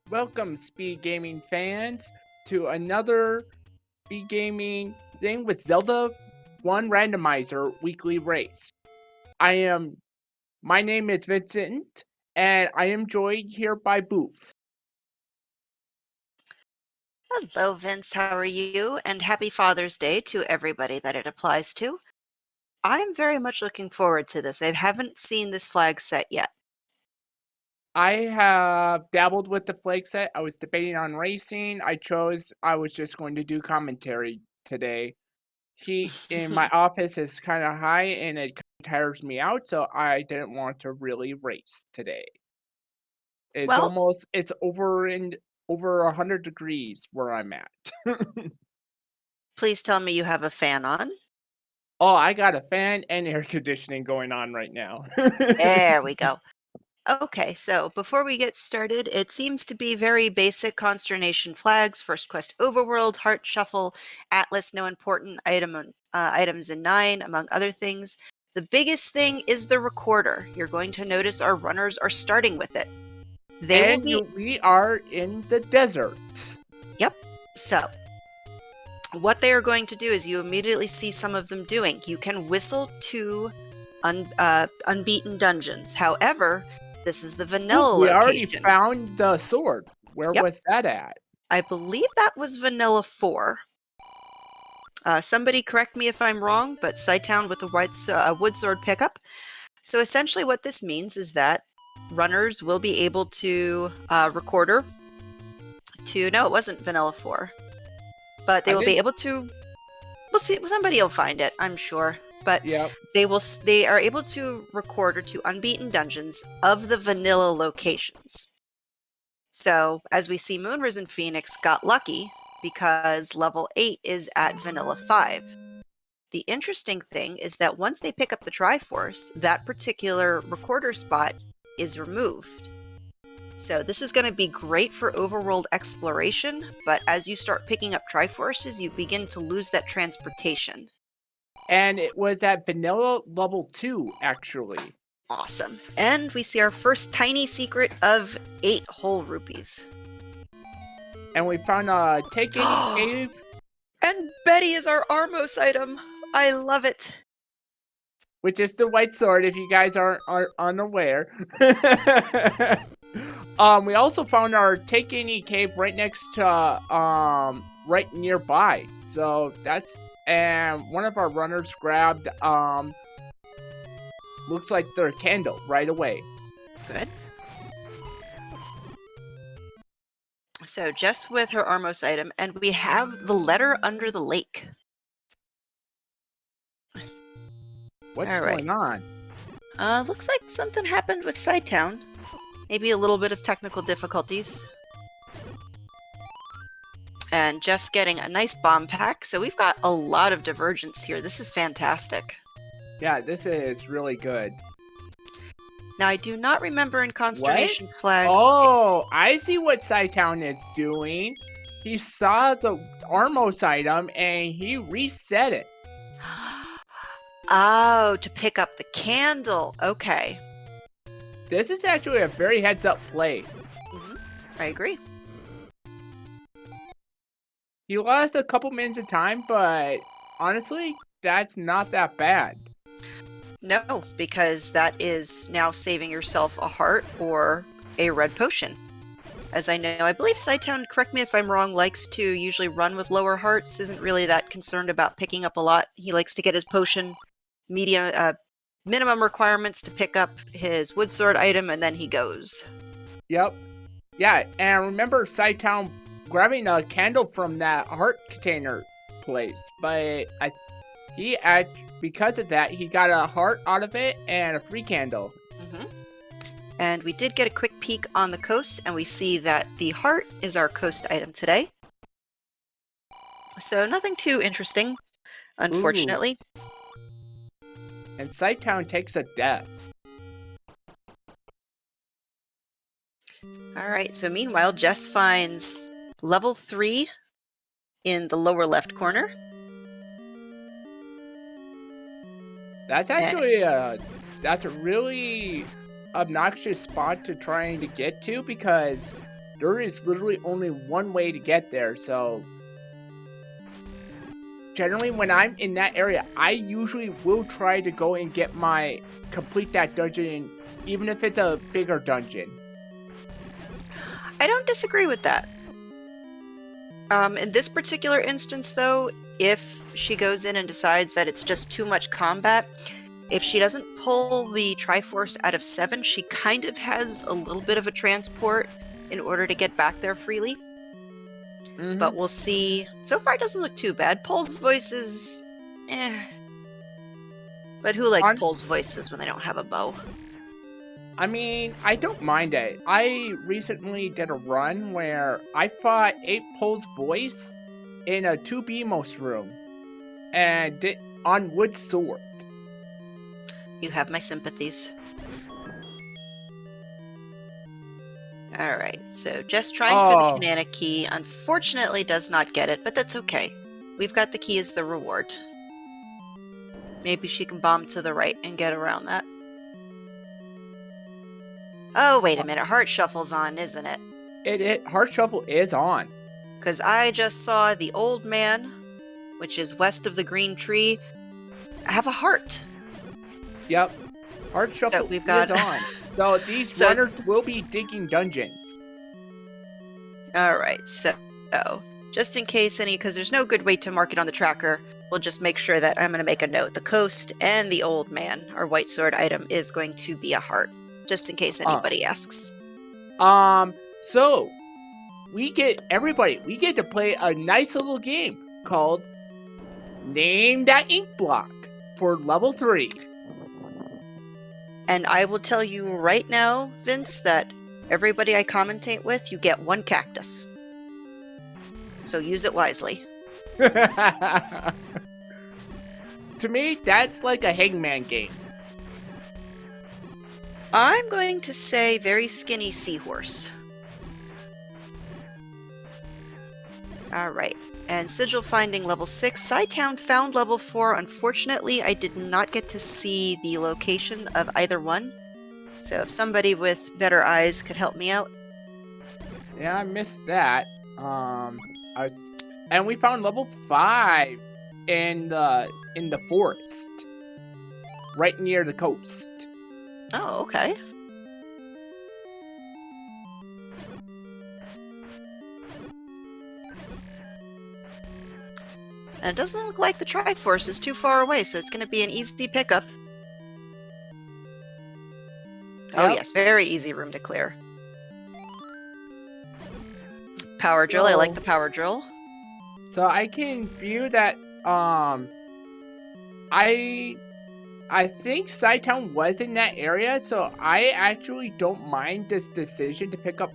Welcome, Speed Gaming fans, to another Speed Gaming thing with Zelda 1 Randomizer weekly race. My name is Vincent, and I am joined here by Booth. Hello, Vince. How are you? And happy Father's Day to everybody that it applies to. I'm very much looking forward to this. I haven't seen this flag set yet. I have dabbled with the flag set. I was debating on racing. I was just going to do commentary today. Heat in my office is kind of high and it tires me out, so I didn't want to really race today. Well, It's over 100 degrees where I'm at. please tell me you have a fan on. Oh, I got a fan and air conditioning going on right now. There we go. Okay, so before we get started, it seems to be very basic consternation flags, First Quest Overworld, Heart Shuffle, Atlas, no important items in 9, among other things. The biggest thing is the recorder. You're going to notice our runners are starting with it. They will be We are in the desert. Yep. So, what they are going to do is you immediately see some of them doing. You can whistle to unbeaten dungeons. However, this is the Ooh, vanilla we already location. found the sword. Where Yep. was that at? I believe that was vanilla 4. Somebody correct me if I'm wrong, but Sighttown with a wood sword pickup. So essentially what this means is that runners will be able to recorder to, no, it wasn't vanilla 4. But they I will be didn't. able to, we'll see, somebody will find it, I'm sure. But Yep. they are able to record or to unbeaten dungeons of the vanilla locations. So as we see, Moonrisen Phoenix got lucky because level 8 is at vanilla 5. The interesting thing is that once they pick up the Triforce, that particular recorder spot is removed. So this is going to be great for overworld exploration, but as you start picking up Triforces, you begin to lose that transportation. And it was at vanilla level 2, actually. Awesome. And we see our first tiny secret of 8 whole rupees. And we found a Take Any Cave. And Betty is our Armos item. I love it. Which is the white sword, if you guys are unaware. We also found our Take Any Cave right next to, right nearby. So and one of our runners grabbed, looks like their candle right away. Good. So Jess with her Armos item, and we have the letter under the lake. What's going on? Looks like something happened with Sidetown. Maybe a little bit of technical difficulties. And Jess getting a nice bomb pack, so we've got a lot of divergence here. This is fantastic. Yeah, this is really good. Now, I do not remember in Consternation Flags... Oh, I see what Sighttown is doing. He saw the Armos item, and he reset it. Oh, to pick up the candle. Okay. This is actually a very heads-up play. I agree. He lost a couple minutes of time, but honestly, that's not that bad. No, because that is now saving yourself a heart or a red potion. As I know, I believe Sighttown, correct me if I'm wrong, likes to usually run with lower hearts, isn't really that concerned about picking up a lot. He likes to get his potion minimum requirements to pick up his wood sword item, and then he goes. Yep. Yeah, and remember Sighttown grabbing a candle from that heart container place, but because of that, he got a heart out of it and a free candle. And we did get a quick peek on the coast, and we see that the heart is our coast item today. So nothing too interesting, unfortunately. Ooh. And Sighttown takes a death. Alright, so meanwhile, Jess finds level 3 in the lower left corner. That's actually that's a really obnoxious spot to trying to get to, because there is literally only one way to get there, so generally when I'm in that area, I usually will try to go and complete that dungeon, even if it's a bigger dungeon. I don't disagree with that. In this particular instance, though, if she goes in and decides that it's just too much combat, if she doesn't pull the Triforce out of 7, she kind of has a little bit of a transport in order to get back there freely. But we'll see. So far, it doesn't look too bad. Pole's voices, But who likes Pole's voices when they don't have a bow? I mean, I don't mind it. I recently did a run where I fought 8 Pole's voice in a 2B-most room, and on wood sword. You have my sympathies. Alright, so just trying for the Kanana key. Unfortunately does not get it, but that's okay. We've got the key as the reward. Maybe she can bomb to the right and get around that. Oh, wait a minute. Heart Shuffle's on, isn't it? Heart Shuffle is on. Because I just saw the old man, which is west of the green tree, have a heart. Yep. Heart Shuffle is on. So these runners will be digging dungeons. Alright, so just in case because there's no good way to mark it on the tracker, we'll just make sure that I'm going to make a note. The coast and the old man, our white sword item, is going to be a heart. Just in case anybody asks. So we get to play a nice little game called Name That Ink Block for level 3. And I will tell you right now, Vince, that everybody I commentate with, you get 1 cactus. So use it wisely. To me, that's like a hangman game. I'm going to say very skinny seahorse. Alright, and sigil finding level 6. Sci-Town found level 4. Unfortunately, I did not get to see the location of either one. So if somebody with better eyes could help me out. Yeah, I missed that. And we found level 5 in the forest, right near the coast. Oh, okay. And it doesn't look like the Triforce is too far away, so it's going to be an easy pickup. Yep. Oh yes, very easy room to clear. Power drill, I like the power drill. So I can view that, I think Sci-Town was in that area, so I actually don't mind this decision to pick up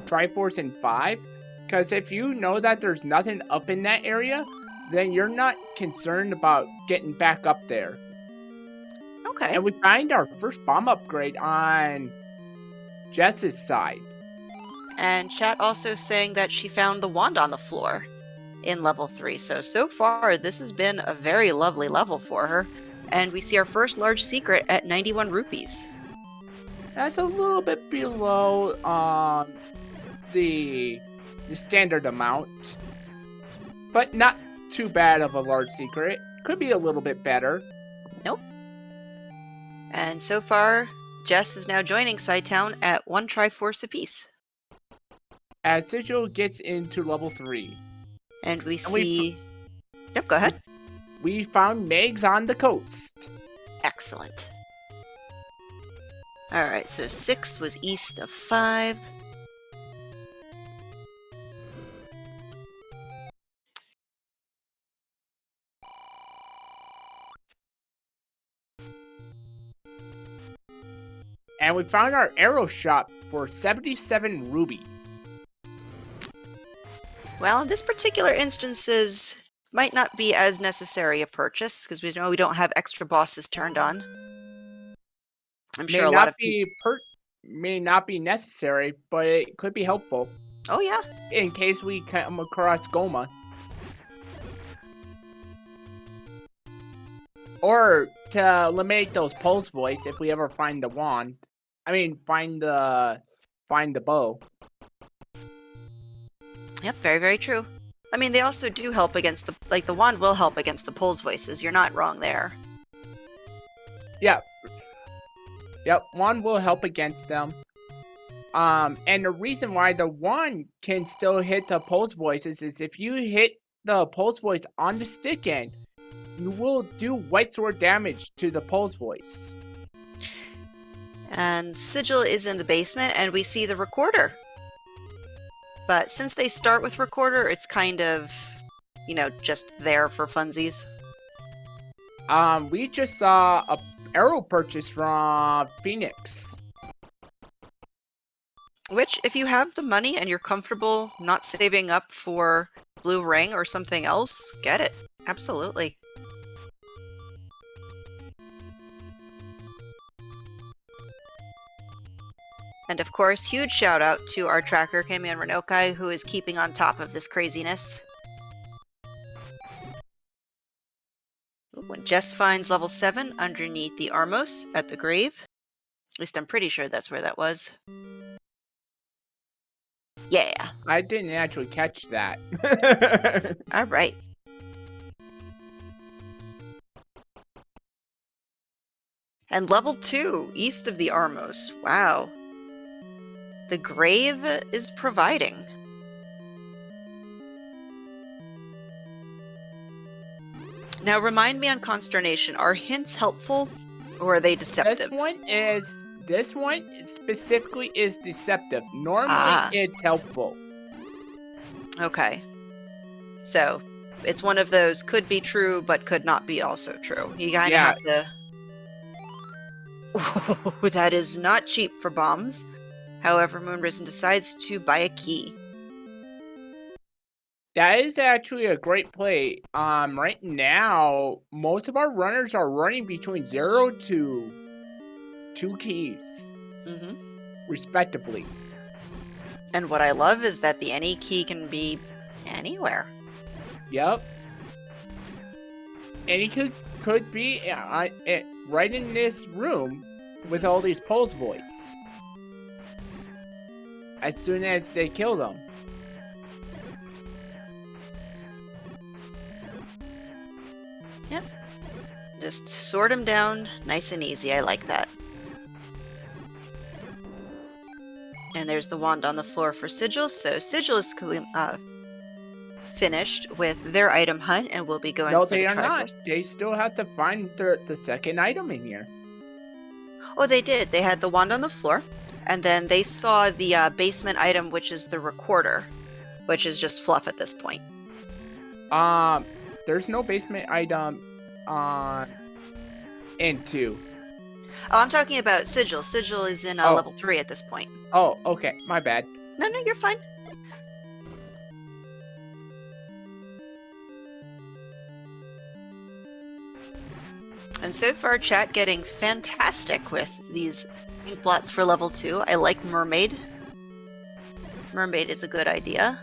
Triforce in 5. Because if you know that there's nothing up in that area, then you're not concerned about getting back up there. Okay. And we find our first bomb upgrade on Jess's side. And chat also saying that she found the wand on the floor in level 3. So far, this has been a very lovely level for her. And we see our first large secret at 91 rupees. That's a little bit below the standard amount. But not too bad of a large secret. Could be a little bit better. Nope. And so far, Jess is now joining Sci-Town at 1 Triforce apiece. As Sigil gets into level 3. And we see... Yep, go ahead. We found Megs on the coast. Excellent. Alright, so 6 was east of 5. And we found our arrow shop for 77 rubies. Well, in this particular instances, might not be as necessary a purchase, because we know we don't have extra bosses turned on. I'm sure a lot of people... May not be necessary, but it could be helpful. Oh, yeah. In case we come across Goma. Or to eliminate those Pole's voice if we ever find the wand. I mean, find the find the bow. Yep, very, very true. I mean, they also do help against the... Like, the wand will help against the Pole's voices. You're not wrong there. Yeah. Yep, wand will help against them. And the reason why the wand can still hit the Pole's voices is if you hit the Pole's voice on the stick end, you will do white sword damage to the Pole's voice. And Sigil is in the basement, and we see the recorder. But since they start with recorder, it's kind of, you know, just there for funsies. We just saw a arrow purchase from Phoenix. Which, if you have the money and you're comfortable not saving up for blue ring or something else, get it. Absolutely. And of course, huge shout out to our tracker, Kamian Renokai, who is keeping on top of this craziness. When Jess finds level 7 underneath the Armos at the grave. At least I'm pretty sure that's where that was. Yeah. I didn't actually catch that. Alright. And level 2, east of the Armos. Wow. The grave is providing. Now remind me on Consternation, are hints helpful or are they deceptive? This one specifically is deceptive. Normally it's helpful. Okay. So it's one of those could be true but could not be also true. You kind of have to... Ooh, that is not cheap for bombs. However, Moonrisen decides to buy a key. That is actually a great play. Right now, most of our runners are running between 0 to 2 keys, respectively. And what I love is that the any key can be anywhere. Yep. Any key could be right in this room with all these Pole's voice. As soon as they kill them. Yep. Just sort them down nice and easy. I like that. And there's the wand on the floor for Sigil. So Sigil is finished with their item hunt and will be going for the Triforce. No, they are not. They still have to find the second item in here. Oh, they did. They had the wand on the floor. And then they saw the basement item, which is the recorder, which is just fluff at this point. There's no basement item in 2. Oh, I'm talking about Sigil. Sigil is in level 3 at this point. Oh, okay. My bad. No, you're fine. And so far, chat getting fantastic with these ink blots for level 2. I like Mermaid. Mermaid is a good idea.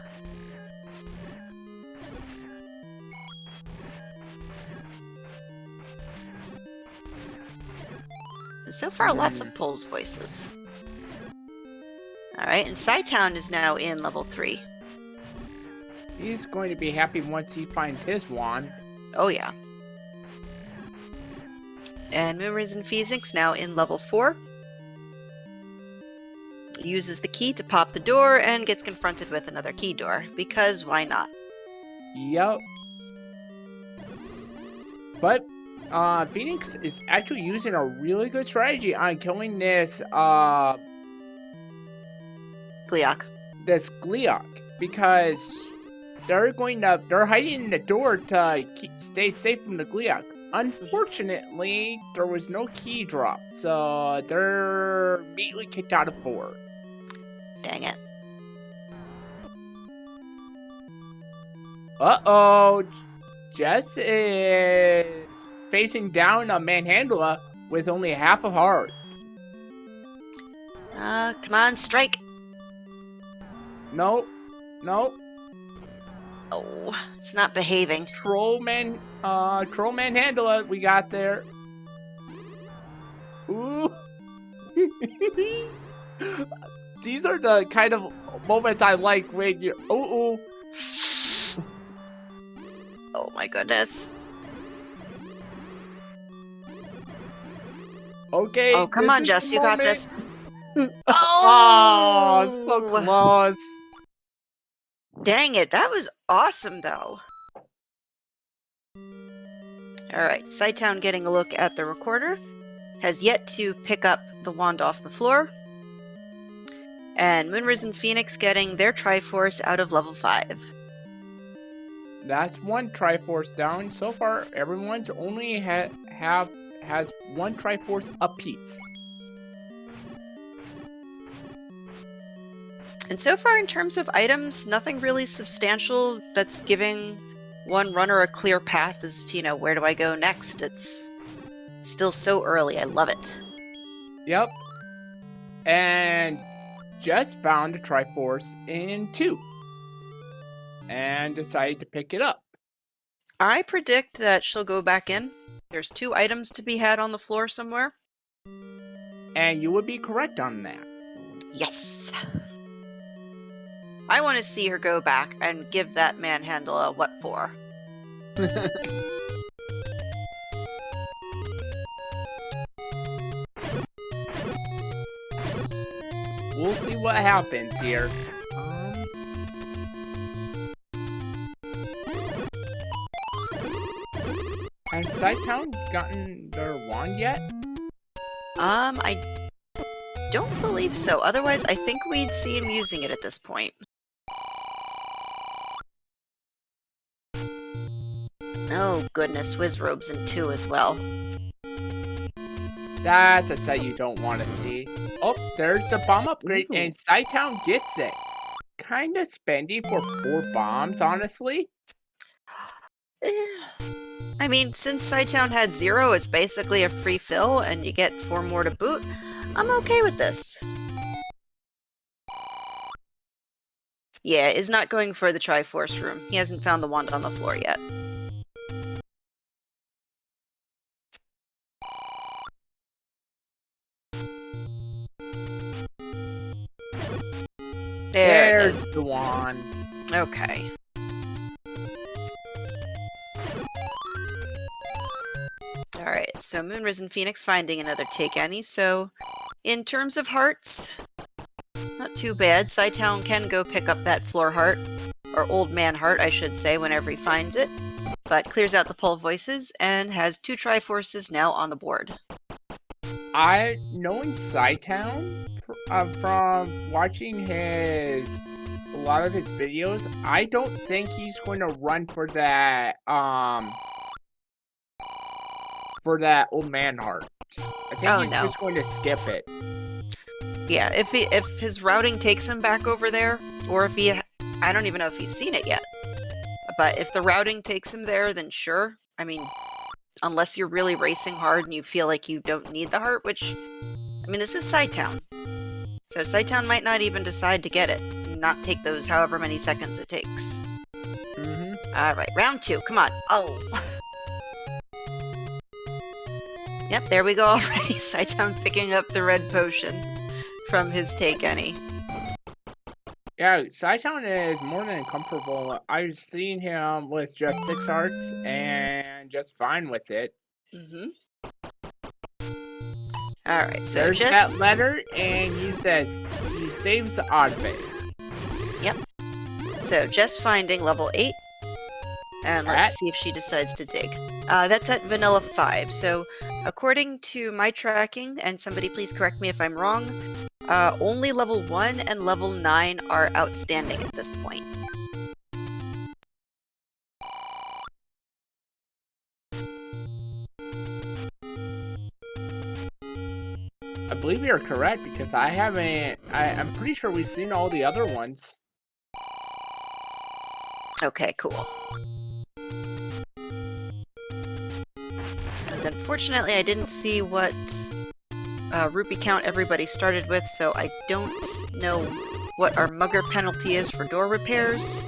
And so far, lots of Pole's voices. Alright, and Psytown is now in level 3. He's going to be happy once he finds his wand. Oh yeah. And Moonrisen Phoenix now in level 4. Uses the key to pop the door and gets confronted with another key door, because why not? Yup. But Phoenix is actually using a really good strategy on killing this Gleeok. This Gleeok, because they're hiding in the door to stay safe from the Gleeok. Unfortunately, there was no key drop, so they're immediately kicked out of 4. Dang it. Uh-oh. Jess is facing down a Manhandla with only half a heart. Come on, strike. Nope. Oh, it's not behaving. Troll Manhandla we got there. Ooh. these are the kind of moments I like when you. Oh. Oh my goodness. Okay. Oh, come on, Jess, you got this. Oh, so Oh! close. Dang it, that was awesome, though. Alright, Sighttown getting a look at the recorder. Has yet to pick up the wand off the floor. And Moonrise and Phoenix getting their Triforce out of level 5. That's one Triforce down. So far, everyone's only has one Triforce apiece. And so far, in terms of items, nothing really substantial that's giving one runner a clear path as to, where do I go next? It's still so early. I love it. Yep. And just found a Triforce in 2. And decided to pick it up. I predict that she'll go back in. There's 2 items to be had on the floor somewhere. And you would be correct on that. Yes! I want to see her go back and give that manhandle a what for. We'll see what happens here. Has Sighttown gotten their wand yet? I don't believe so. Otherwise, I think we'd see him using it at this point. Oh goodness, Wizrobes in 2 as well. That's a sight you don't want to see. Oh, there's the bomb upgrade, and Sighttown gets it. Kinda spendy for 4 bombs, honestly. I mean, since Sighttown had 0, it's basically a free fill, and you get 4 more to boot. I'm okay with this. Yeah, is not going for the Triforce room. He hasn't found the wand on the floor yet. There's the wand. Okay. Alright, so Moonrise and Phoenix finding another Take Any. So, in terms of hearts, not too bad. Sighttown can go pick up that floor heart, or old man heart, I should say, whenever he finds it, but clears out the Pole Voices and has 2 Triforces now on the board. Knowing Sighttown from watching a lot of his videos, I don't think he's going to run for that old man heart. I think he's just going to skip it. Yeah, if his routing takes him back over there, or if I don't even know if he's seen it yet. But if the routing takes him there, then sure. I mean, unless you're really racing hard and you feel like you don't need the heart, which, I mean, this is Sighttown. So Sighttown might not even decide to get it, and not take those however many seconds it takes. Alright, round 2, come on. Oh! Yep, there we go already. Sighttown picking up the red potion from his Take Any. Yeah, Sighttown is more than comfortable. I've seen him with just 6 hearts and just fine with it. Alright, so there's that letter, and he says he saves the odd bait. Yep. So just finding level 8. And let's see if she decides to dig. That's at vanilla 5. So according to my tracking, and somebody please correct me if I'm wrong, only level 1 and level 9 are outstanding at this point. I believe you're correct, because I'm pretty sure we've seen all the other ones. Okay, cool. And unfortunately, I didn't see what rupee count everybody started with, so I don't know what our mugger penalty is for door repairs.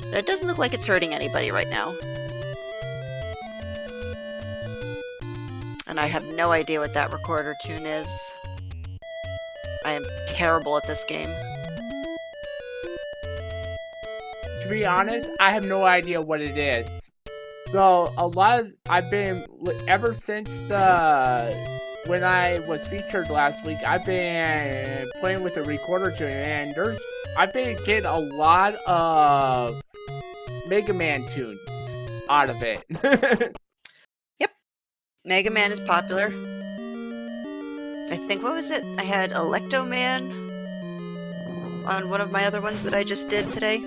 But it doesn't look like it's hurting anybody right now. And I have no idea what that recorder tune is. I am terrible at this game. To be honest, I have no idea what it is. So I've been ever since when I was featured last week. I've been playing with the recorder tune, and I've been getting a lot of Mega Man tunes out of it. Yep, Mega Man is popular. I think, what was it? I had Electo Man on one of my other ones that I just did today.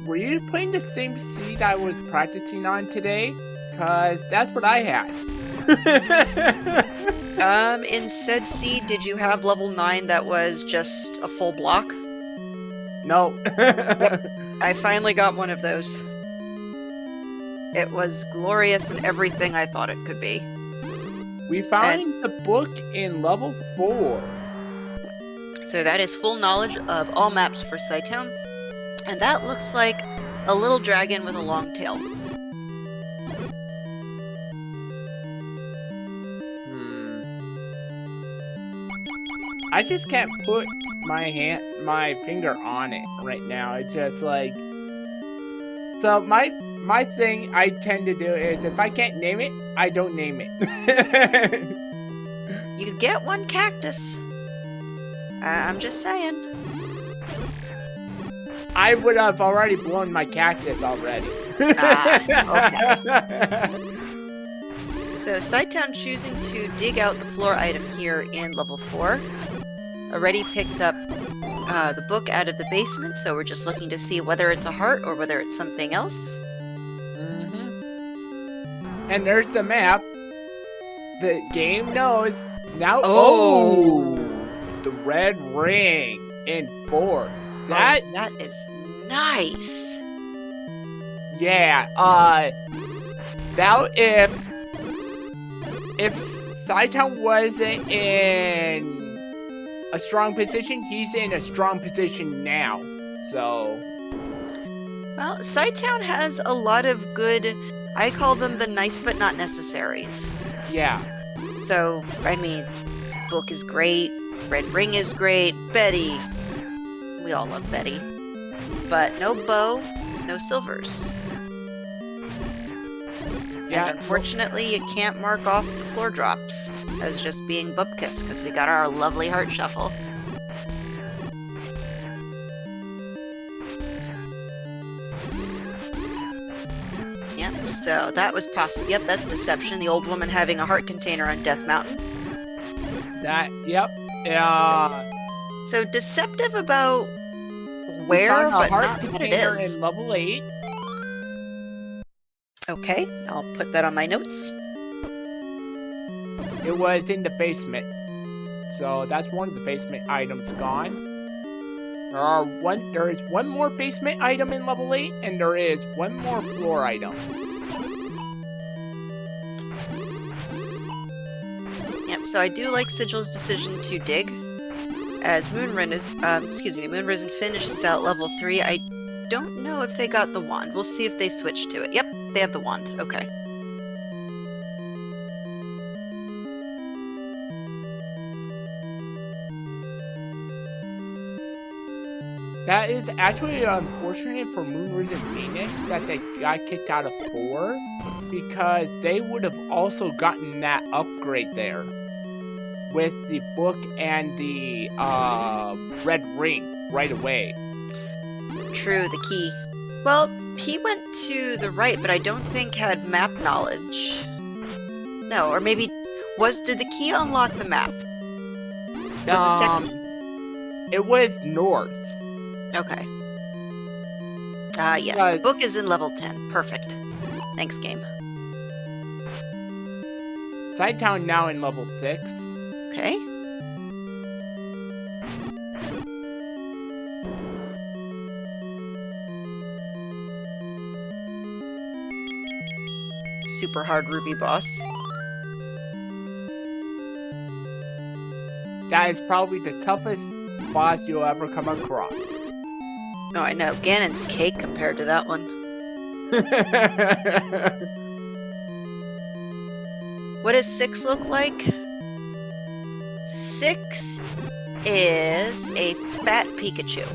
Were you playing the same seed I was practicing on today? Cause that's what I had. In said seed, did you have level 9 that was just a full block? No. Yep, I finally got one of those. It was glorious and everything I thought it could be. We found the book in level 4. So that is full knowledge of all maps for Cytown. And that looks like a little dragon with a long tail. I just can't put my finger on it right now. It's just like, so my thing I tend to do is if I can't name it, I don't name it. You get one cactus. I'm just saying. I would have already blown my cactus already. Okay. So Cytown choosing to dig out the floor item here in level 4. Already picked up the book out of the basement, so we're just looking to see whether it's a heart or whether it's something else. And there's the map. The game knows now. Oh! The red ring in 4. That is nice. Yeah. Now if Cytown wasn't in a strong position, he's in a strong position now. So. Well, Cytown has a lot of good. I call them the nice but not necessaries. Yeah. So, I mean, book is great, red ring is great, Betty. We all love Betty. But no bow, no silvers. Yeah. And unfortunately, you can't mark off the floor drops as just being bupkis, because we got our lovely heart shuffle. Yep, so that was possible. Yep, that's deception. The old woman having a heart container on Death Mountain. Yep. Yeah. So deceptive about where, but not what it is. In level 8. Okay, I'll put that on my notes. It was in the basement. So that's one of the basement items gone. There is one more basement item in level 8, and there is one more floor item. Yep, so I do like Sigil's decision to dig. As Moonrisen finishes out level 3, I don't know if they got the wand. We'll see if they switch to it. Yep, they have the wand. Okay. That is actually unfortunate for Moonrisen Phoenix that they got kicked out of 4, because they would have also gotten that upgrade there with the book and the red ring right away. True, the key. Well, he went to the right, but I don't think had map knowledge. No, or maybe did the key unlock the map? Was the second? It was north. Okay. Yes, the book is in level 10. Perfect. Thanks, game. Cytown now in level 6. Okay. Super hard Ruby boss. That is probably the toughest boss you'll ever come across. Oh, I know. Ganon's cake compared to that one. What does 6 look like? 6 is a fat Pikachu.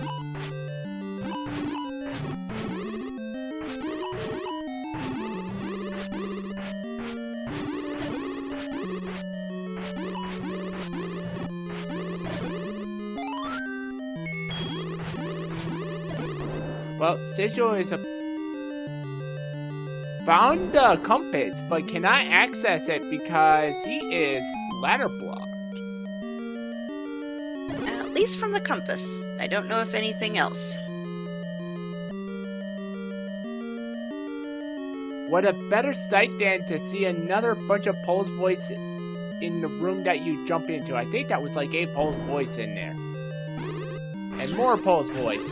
Well, Sigil is found the compass, but cannot access it because he is ladder blocked. At least from the compass. I don't know if anything else. What a better sight than to see another bunch of Pole's voice in the room that you jump into. I think that was like 8 Pole's voice in there. And more Pole's voice.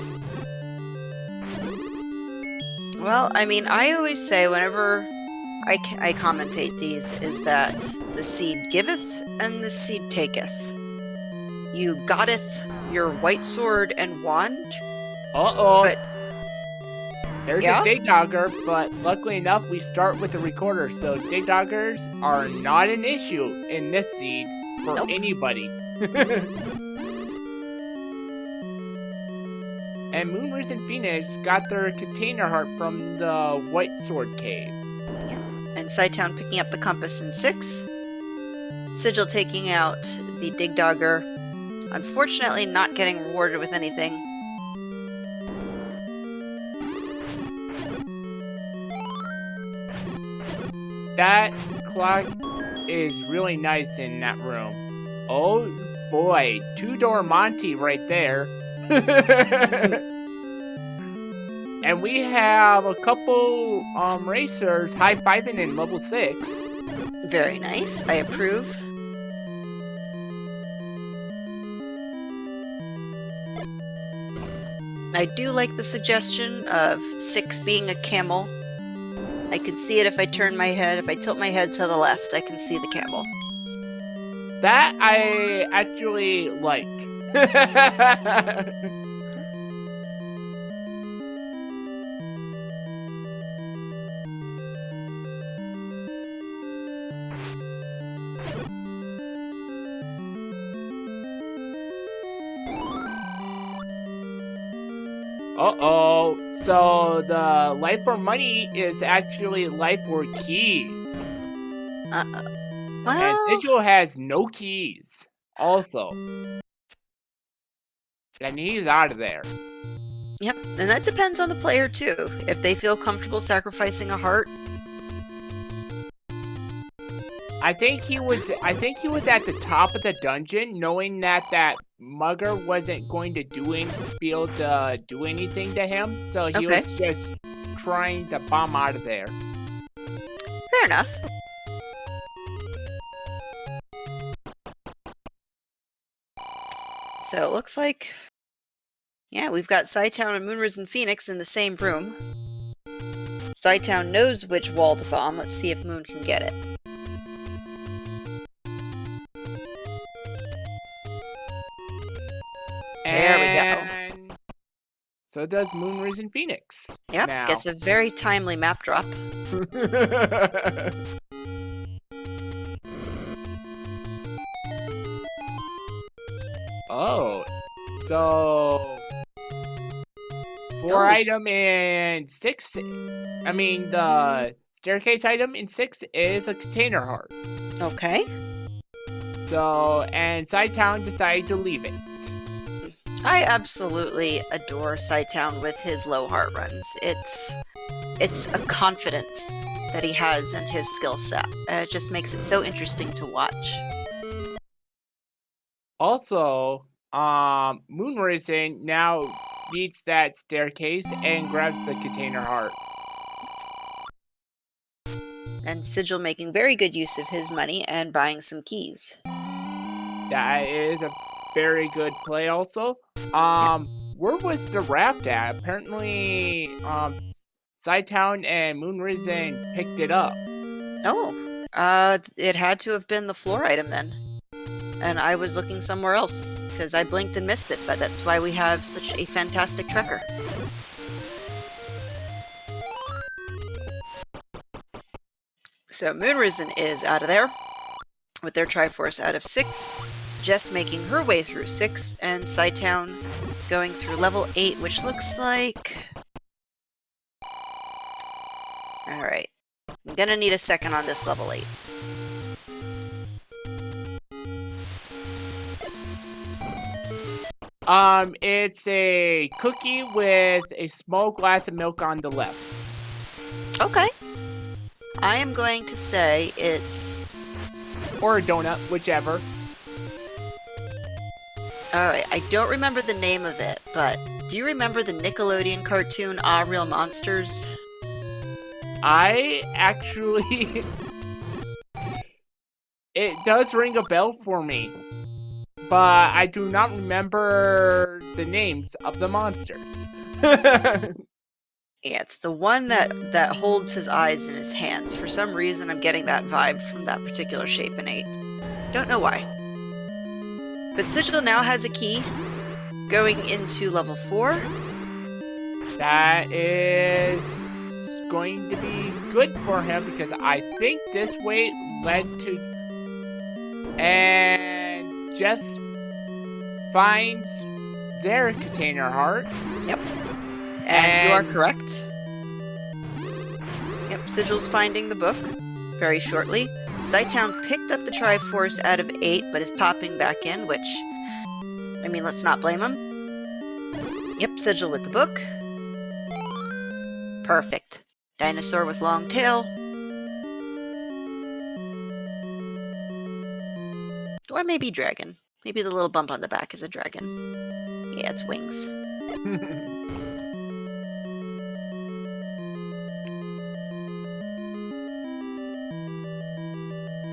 Well, I mean, I always say whenever I commentate these is that the seed giveth and the seed taketh. You gotteth your white sword and wand. Uh-oh. But there's a Dig Dogger, but luckily enough, we start with the recorder, so Dig Doggers are not an issue in this seed for anybody. And Moonrise and Phoenix got their container heart from the White Sword Cave. Yeah. And Psytown picking up the compass in 6. Sigil taking out the Dig Dogger. Unfortunately, not getting rewarded with anything. That clock is really nice in that room. Oh boy, 2-door Monty right there. And we have a couple racers high-fiving in level 6. Very nice. I approve. I do like the suggestion of 6 being a camel. I can see it if I turn my head. If I tilt my head to the left, I can see the camel. That I actually like. Uh-oh. So the life or money is actually life or keys. Uh-oh. And Well, Sigil has no keys, also. And he's out of there. yep, and that depends on the player too. If they feel comfortable sacrificing a heart. I think he was at the top of the dungeon, knowing that that mugger wasn't going to be able to do anything to him. So he was just trying to bomb out of there. Fair enough. So it looks like, yeah, we've got Psytown and Moonrise and Phoenix in the same room. Psytown knows which wall to bomb. Let's see if Moon can get it. There we go. So does Moonrise and Phoenix. Yep, now. Gets a very timely map drop. Oh, so 4 item in 6. I mean, the staircase item in 6 is a container heart. Okay. So, and Psytown decided to leave it. I absolutely adore Psytown with his low heart runs. It's a confidence that he has in his skill set, and it just makes it so interesting to watch. Also, Moonrise now beats that staircase and grabs the container heart. And Sigil making very good use of his money and buying some keys. That is a very good play also. Where was the raft at? Apparently, Psytown and Moonrise picked it up. Oh, it had to have been the floor item then. And I was looking somewhere else, because I blinked and missed it, but that's why we have such a fantastic trekker. So Moonrisen is out of there, with their Triforce out of 6. Jess making her way through 6, and Scytown going through level 8, which looks like... Alright. I'm gonna need a second on this level 8. It's a cookie with a small glass of milk on the left. Okay. I am going to say it's... Or a donut, whichever. Alright, I don't remember the name of it, but do you remember the Nickelodeon cartoon Ah Real Monsters? I actually... It does ring a bell for me. But I do not remember the names of the monsters. Yeah, it's the one that holds his eyes in his hands. For some reason, I'm getting that vibe from that particular shape in 8. Don't know why. But Sigil now has a key going into level 4. That is going to be good for him because I think this way led to... And just finds their container heart. Yep. And you are correct. Yep, Sigil's finding the book very shortly. Scytown picked up the Triforce out of 8, but is popping back in, which, I mean, let's not blame him. Yep, Sigil with the book. Perfect. Dinosaur with long tail. Or maybe dragon. Maybe the little bump on the back is a dragon. Yeah, it's wings.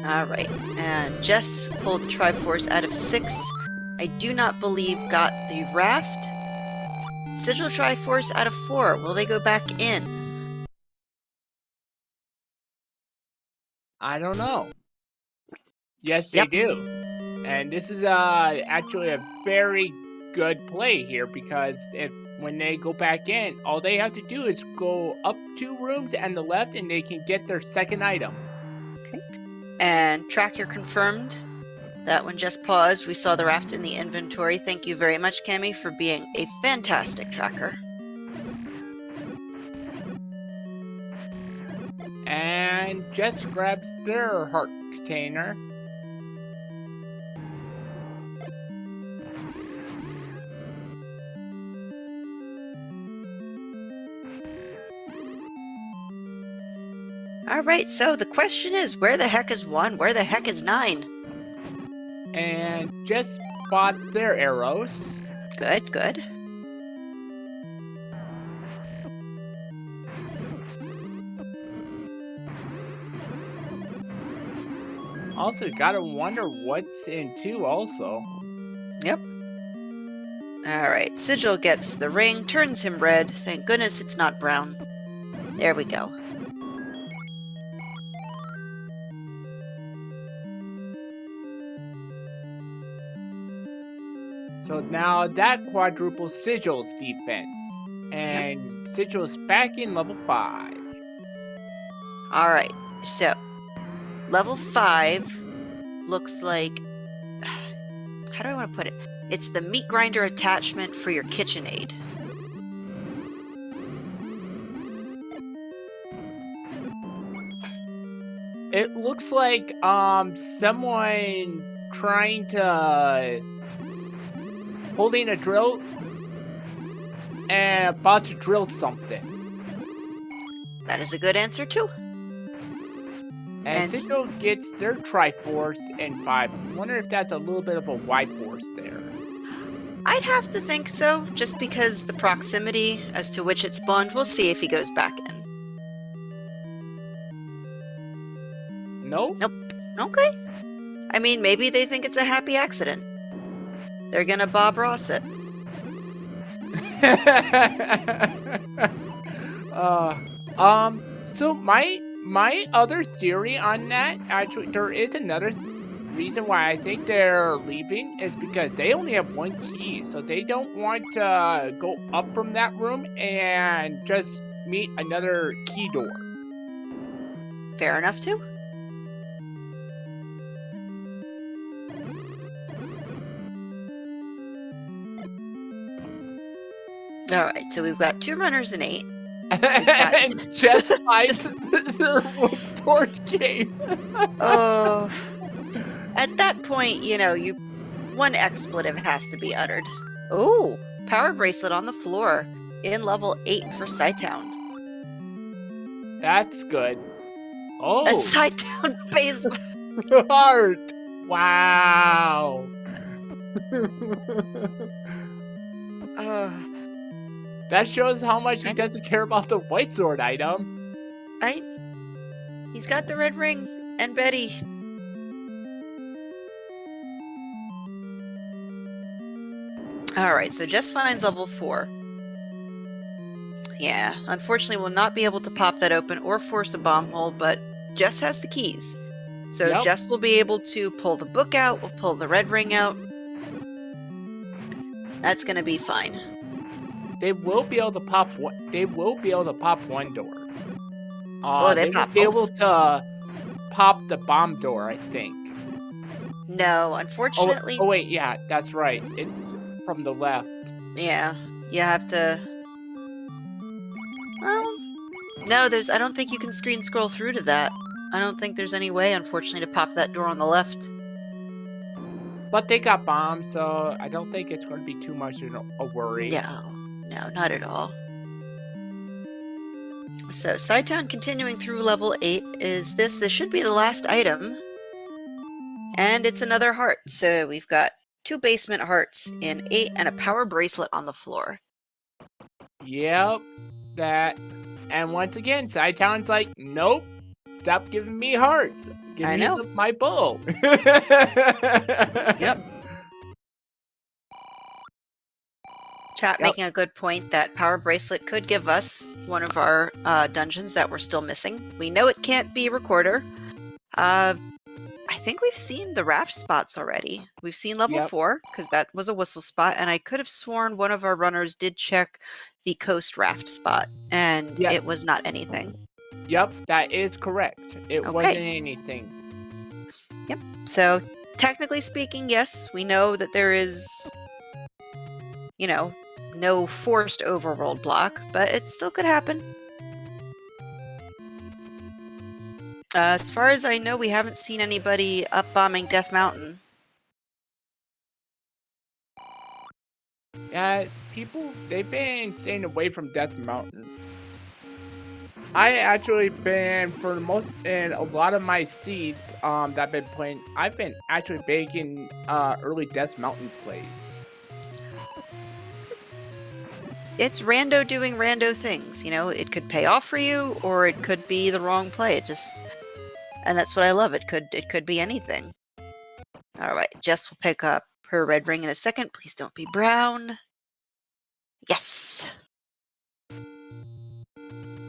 Alright, and Jess pulled the Triforce out of 6. I do not believe got the raft. Sigil Triforce out of 4. Will they go back in? I don't know. Yes, they do. And this is actually a very good play here because when they go back in, all they have to do is go up 2 rooms and the left and they can get their second item. Okay. And Tracker confirmed that when Jess paused, we saw the raft in the inventory. Thank you very much, Cami, for being a fantastic tracker. And Jess grabs their heart container. Alright, so the question is, where the heck is 1? Where the heck is 9? And Jess bought their arrows. Good, good. Also, gotta wonder what's in 2 also. Yep. Alright, Sigil gets the ring, turns him red. Thank goodness it's not brown. There we go. So now that quadruples Sigil's defense. And Sigil's back in level 5. Alright, so level 5 looks like... How do I want to put it? It's the meat grinder attachment for your KitchenAid. It looks like someone trying to holding a drill and about to drill something. That is a good answer too. And Sigil gets their Triforce in 5. I wonder if that's a little bit of a Y force there. I'd have to think so, just because the proximity as to which it spawned. We'll see if he goes back in. No? Nope. Okay. I mean, maybe they think it's a happy accident. They're gonna Bob Ross it. So my other theory on that, actually, there is another reason why I think they're leaving is because they only have 1 key, so they don't want to go up from that room and just meet another key door. Fair enough too. All right, so we've got 2 runners and 8. Got And Jess it's finds just the board game. oh, at that point, one expletive has to be uttered. Ooh, power bracelet on the floor in level 8 for Psytown. That's good. And Oh, Psytown pays. heart. Wow. Uh, That shows how much he I, doesn't care about the white sword item. I, he's got the red ring and Betty. All right, so Jess finds level 4. Yeah, unfortunately, we'll not be able to pop that open or force a bomb hole, but Jess has the keys. So Yep. Jess will be able to pull the book out, we'll pull the red ring out. That's gonna be fine. They will be able to pop one. They will be able to pop one door. Oh, they They will pop be able both. to pop the bomb door, I think. No, Oh, unfortunately, oh wait, yeah, that's right. It's from the left. yeah, you have to. Well, no, I don't think you can screen scroll through to that. I don't think there's any way, unfortunately, to pop that door on the left. But they got bombed, so I don't think it's going to be too much of a worry. No, not at all. So, Sidetown continuing through level 8 is this. This should be the last item. And it's another heart. So, we've got 2 basement hearts in 8 and a power bracelet on the floor. Yep, that. And once again, Sidetown's like, nope, stop giving me hearts. Give I me know. my bow. Yep. Chat Yep. making a good point that power bracelet could give us one of our dungeons that we're still missing. We know it can't be recorder. I think we've seen the raft spots already. We've seen level 4 because that was a whistle spot, and I could have sworn one of our runners did check the coast raft spot, and Yep. it was not anything. Yep, that is correct. It wasn't anything. Yep. So technically speaking, yes, we know that there is, no forced overworld block, but it still could happen. As far as I know, we haven't seen anybody up bombing Death Mountain. Yeah, people, they've been staying away from Death Mountain. I actually been, for the most, in a lot of my seeds that I've been playing, I've been actually baking early Death Mountain plays. It's rando doing rando things, it could pay off for you, or it could be the wrong play. And that's what I love. It could be anything. All right, Jess will pick up her red ring in a second. Please don't be brown. Yes.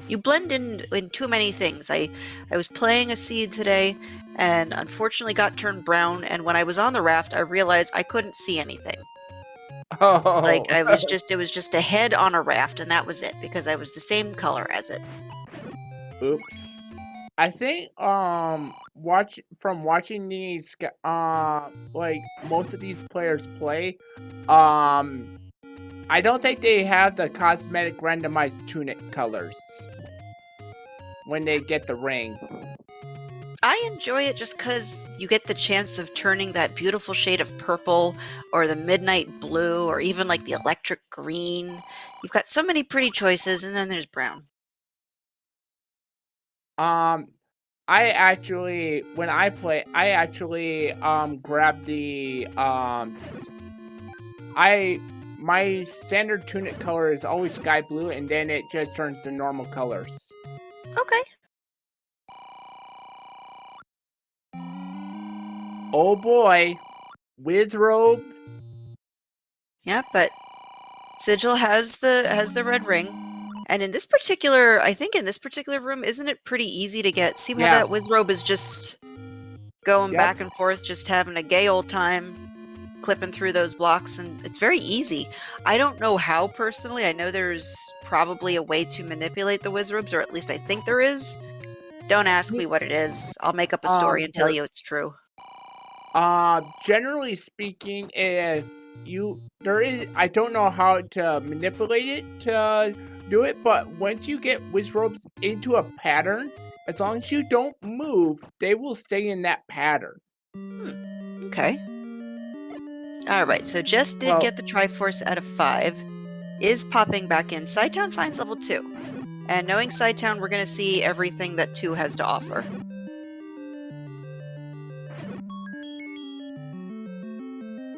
You blend in too many things. I was playing a seed today, and unfortunately got turned brown. And when I was on the raft, I realized I couldn't see anything. Oh. It was just a head on a raft, and that was it because I was the same color as it. Oops. I think watching these like most of these players play, I don't think they have the cosmetic randomized tunic colors when they get the ring. I enjoy it just because you get the chance of turning that beautiful shade of purple or the midnight blue or even like the electric green. You've got so many pretty choices, and then there's brown. I actually, when I play, I actually grab the my standard tunic color is always sky blue, and then it just turns to normal colors. Okay. Oh boy, Wizrobe. Yeah, but Sigil has the red ring. And in this particular, I think in this particular room, isn't it pretty easy to get? See how Yeah. that Wizrobe is just going back and forth, just having a gay old time, clipping through those blocks, and it's very easy. I don't know how personally. I know there's probably a way to manipulate the Wizrobes, or at least I think there is. Don't ask me what it is. I'll make up a story and tell you it's true. Generally speaking, if I don't know how to manipulate it to do it, but once you get Wizrobes into a pattern, as long as you don't move, they will stay in that pattern. Okay. Alright, so Jess did Well, get the Triforce out of 5. Is popping back in. Sidetown finds level 2. And knowing Sidetown, we're going to see everything that 2 has to offer.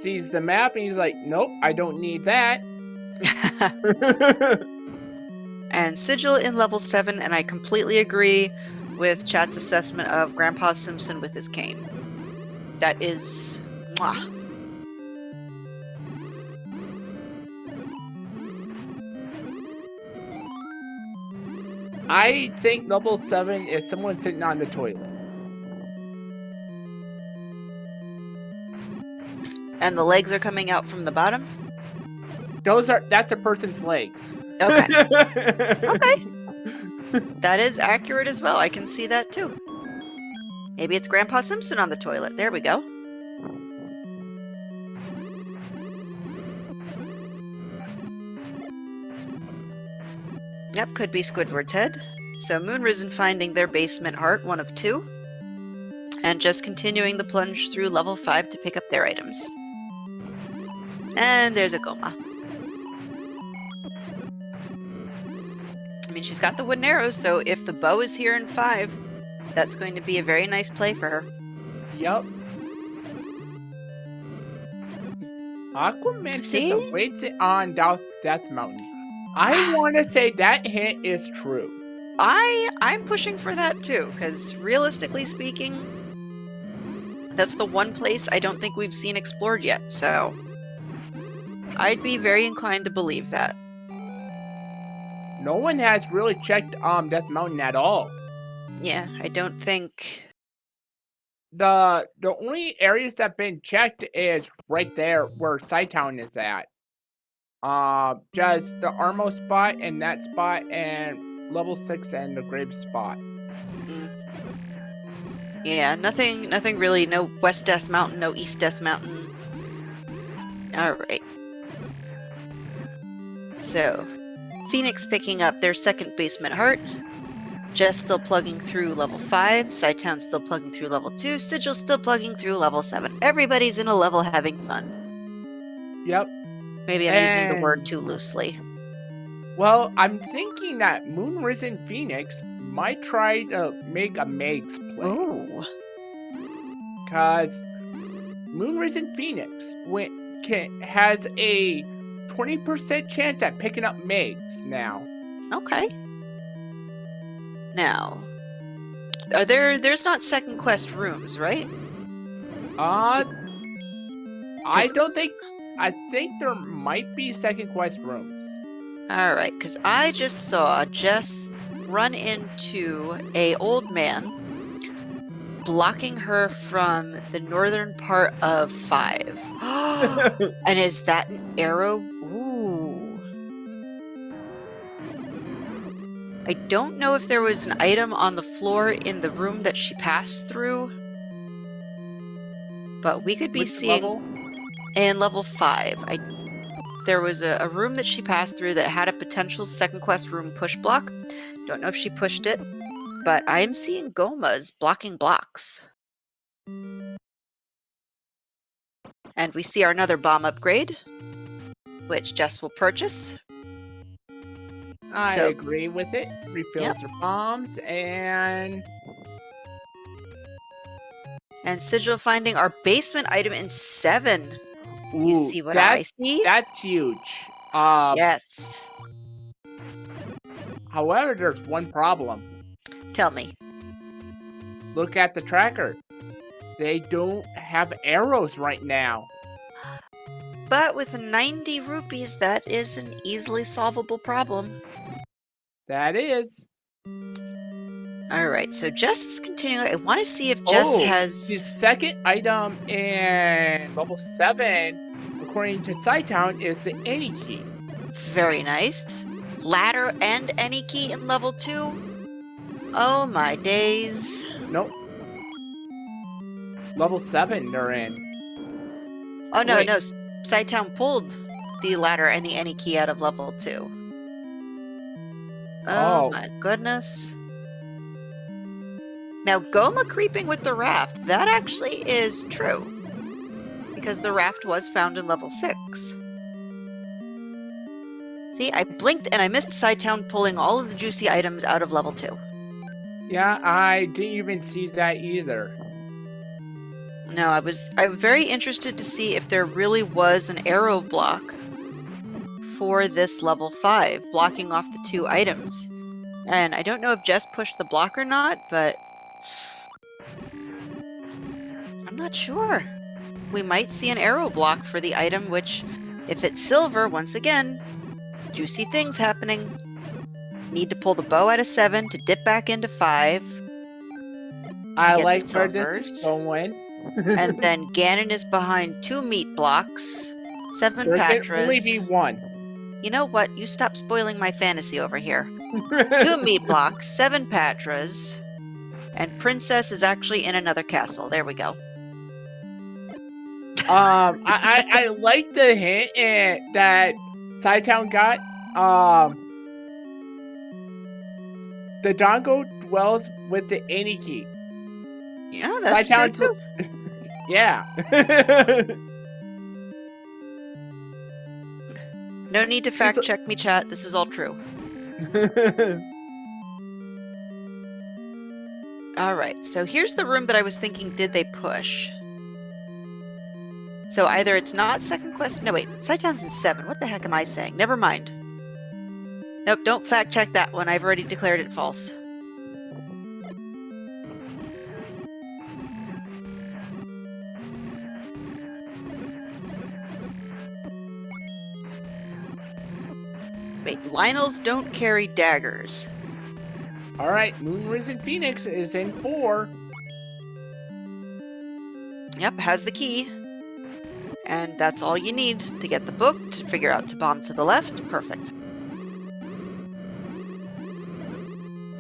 sees the map and he's like, nope, I don't need that. And Sigil in level 7, and I completely agree with chat's assessment of Grandpa Simpson with his cane. That is... mwah. I think level 7 is someone sitting on the toilet. And the legs are coming out from the bottom? That's a person's legs. Okay. Okay. That is accurate as well. I can see that too. Maybe it's Grandpa Simpson on the toilet. There we go. Yep, could be Squidward's head. So Moonrisen finding their basement heart, one of 2. And just continuing the plunge through level 5 to pick up their items. And there's a Goma. I mean, she's got the wooden arrows, so if the bow is here in 5, that's going to be a very nice play for her. Yep. Aquaman just waits it on Death Mountain. I want to say that hint is true. I'm pushing for that too, because realistically speaking, that's the one place I don't think we've seen explored yet, so I'd be very inclined to believe that. No one has really checked Death Mountain at all. Yeah, I don't think... The only areas that have been checked is right there where Sidetown is at. Just the Armo spot and that spot and level 6 and the Grave spot. Yeah, nothing really, no West Death Mountain, no East Death Mountain. Alright. So, Phoenix picking up their second basement heart. Jess still plugging through level 5, Sidetown still plugging through level 2, Sigil still plugging through level 7. Everybody's in a level having fun. Yep. Maybe I'm using the word too loosely. Well, I'm thinking that Moonrisen Phoenix might try to make a Meg's play. Ooh. Because Moonrisen Phoenix has a 20% chance at picking up Megs now. Okay. Now, there's not second quest rooms, right? I think there might be second quest rooms. Alright, because I just saw Jess run into a old man blocking her from the northern part of 5. And is that an arrow? Ooh. I don't know if there was an item on the floor in the room that she passed through, but we could be seeing level? In level 5. There was a room that she passed through that had a potential second quest room push block. Don't know if she pushed it, but I'm seeing Gomas blocking blocks. And we see our another bomb upgrade, which Jess will purchase. I agree with it. Refills her bombs and Sigil finding our basement item in 7. Ooh, you see what I see? That's huge. Yes. However, there's one problem. Tell me. Look at the tracker. They don't have arrows right now. But with 90 rupees, that is an easily solvable problem. That is. Alright, so Jess is continuing. I want to see if Jess has... The second item in level 7, according to Sidetown, is the Any Key. Very nice. Ladder and Any Key in level 2? Oh my days. Nope. Level 7 they're in. Oh no, Wait. no. Scytown pulled the ladder and the any key out of level 2. Oh my goodness. Now, Goma creeping with the raft, that actually is true. Because the raft was found in level 6. See, I blinked and I missed Scytown pulling all of the juicy items out of level 2. Yeah, I didn't even see that either. No, I'm very interested to see if there really was an arrow block for this level 5, blocking off the 2 items. And I don't know if Jess pushed the block or not, but I'm not sure. We might see an arrow block for the item, which, if it's silver, once again, juicy things happening. Need to pull the bow out of 7 to dip back into 5. I get like the where this silvers. is going. And then Ganon is behind 2 meat blocks, 7 there Patras. can only be one. You know what? You stop spoiling my fantasy over here. 2 meat blocks, 7 Patras, and Princess is actually in another castle. There we go. I like the hint that Scytown got. The Dongo dwells with the any key. Yeah, that's true too. Yeah. No need to fact check me, chat. This is all true. Alright, so here's the room that I was thinking, did they push? So either it's not second quest... No, wait. Scytown's in 7. What the heck am I saying? Never mind. Nope, don't fact check that one. I've already declared it false. Wait, Lionels don't carry daggers. Alright, Moon Risen Phoenix is in 4. Yep, has the key. And that's all you need to get the book, to figure out to bomb to the left. Perfect.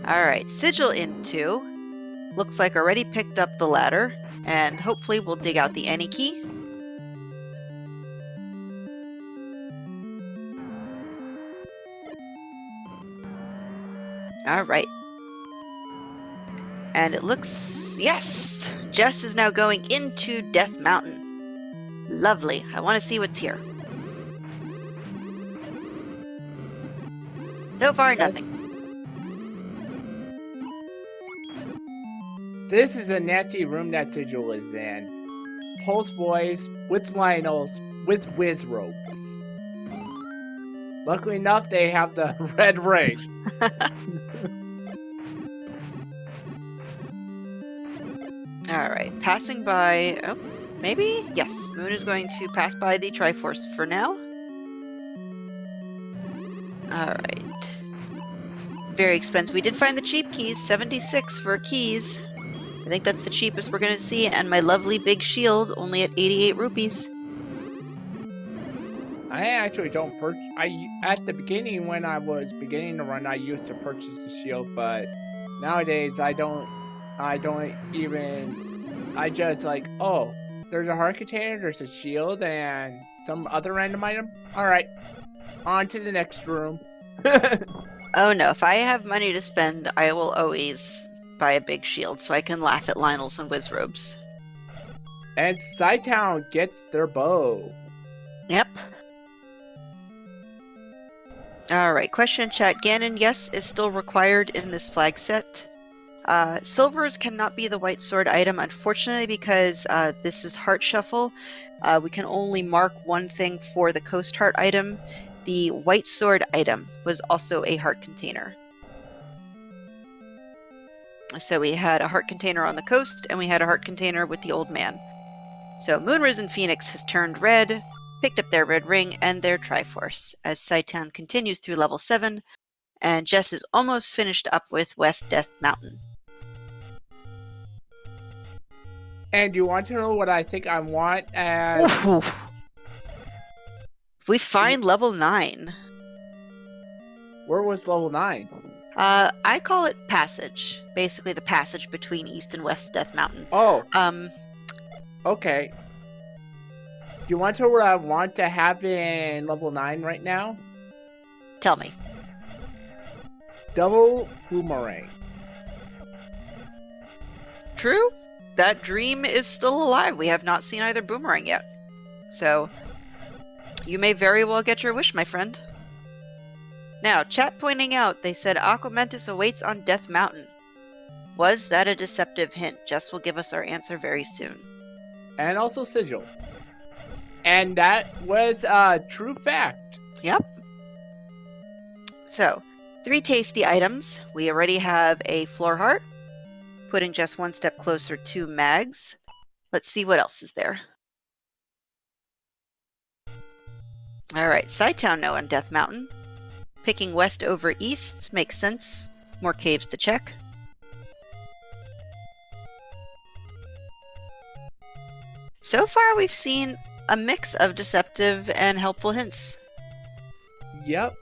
Alright, Sigil in 2. Looks like already picked up the ladder. And hopefully we'll dig out the any key. Alright. And it looks... Yes! Jess is now going into Death Mountain. Lovely. I want to see what's here. So far, nothing. This is a nasty room that Sigil is in. Pulse boys with Lionels with whiz ropes. Luckily enough, they have the red ring. Alright, passing by... Oh, maybe? Yes, Moon is going to pass by the Triforce for now. Alright. Very expensive. We did find the cheap keys, 76 for keys. I think that's the cheapest we're going to see, and my lovely big shield, only at 88 rupees. I actually don't purchase... At the beginning, when I was beginning to run, I used to purchase the shield, but nowadays I don't even... I just like, oh, there's a heart container, there's a shield, and some other random item. Alright, on to the next room. Oh no, if I have money to spend, I will always buy a big shield so I can laugh at Lionels and Wizrobes. And Scytown gets their bow. Yep. Alright, question in chat. Ganon, yes, is still required in this flag set. Silvers cannot be the white sword item, unfortunately, because this is Heart Shuffle. We can only mark one thing for the Coast Heart item. The white sword item was also a heart container. So we had a heart container on the coast, and we had a heart container with the old man. So Moonrisen Phoenix has turned red, picked up their red ring and their Triforce, as Scytown continues through level 7, and Jess is almost finished up with West Death Mountain. And you want to know what I think I want as... Ooh. If we find level 9. Where was level 9? I call it Passage. Basically the passage between East and West Death Mountain. Oh. Okay. you want to what I want to have in level 9 right now? Tell me. Double boomerang. True. That dream is still alive. We have not seen either boomerang yet. So, you may very well get your wish, my friend. Now, chat pointing out, they said Aquamentus awaits on Death Mountain. Was that a deceptive hint? Jess will give us our answer very soon. And also sigil. And that was a true fact. Yep. So, 3 tasty items. We already have a floor heart, putting Jess one step closer to Mags. Let's see what else is there. Alright, Sidetown no on Death Mountain. Picking west over east makes sense. More caves to check. So far, we've seen a mix of deceptive and helpful hints. Yep.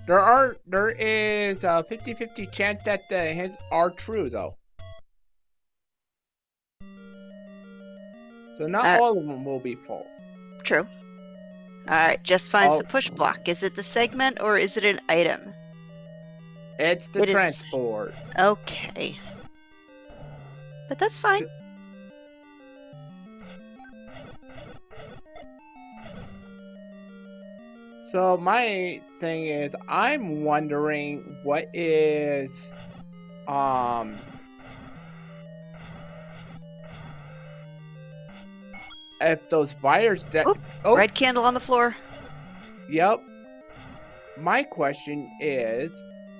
There is a 50-50 chance that the hints are true, though. So not all of them will be false. True. Alright, Jess finds the push block. Is it the segment or is it an item? It's the transport. Okay. But that's fine. So my thing is, I'm wondering what is, if those fires that... Red candle on the floor. Yep. My question is,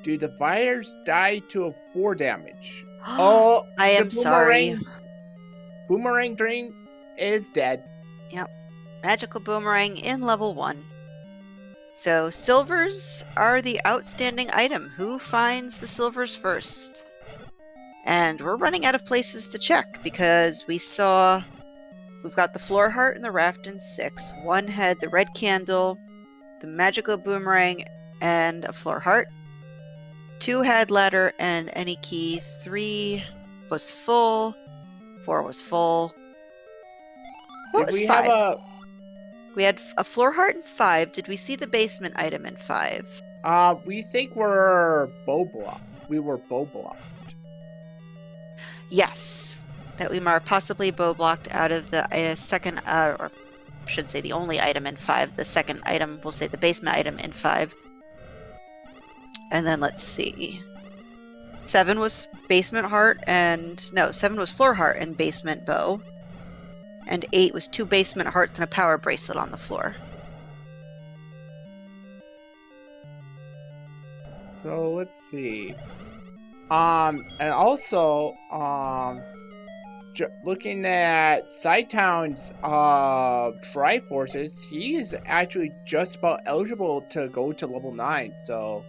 do the fires die to a 4 damage? Oh, I am sorry. Boomerang Dream is dead. Yep. Magical Boomerang in level 1. So, silvers are the outstanding item. Who finds the silvers first? And we're running out of places to check because we saw... We've got the floor heart and the raft in 6. 1 had the red candle, the magical boomerang, and a floor heart. 2 had ladder and any key. 3 was full. 4 was full. What was 5? We had a floor heart in 5. Did we see the basement item in 5? We think we're bow blocked. We were bow blocked. Yes. That we are possibly bow blocked out of the second, or I should say the only item in 5. The second item, we'll say the basement item in 5. And then let's see. 7 was basement heart and... No, 7 was floor heart and basement bow. And 8 was 2 basement hearts and a power bracelet on the floor. So let's see. And also, looking at Sidetown's Triforces, he's actually just about eligible to go to level 9, so...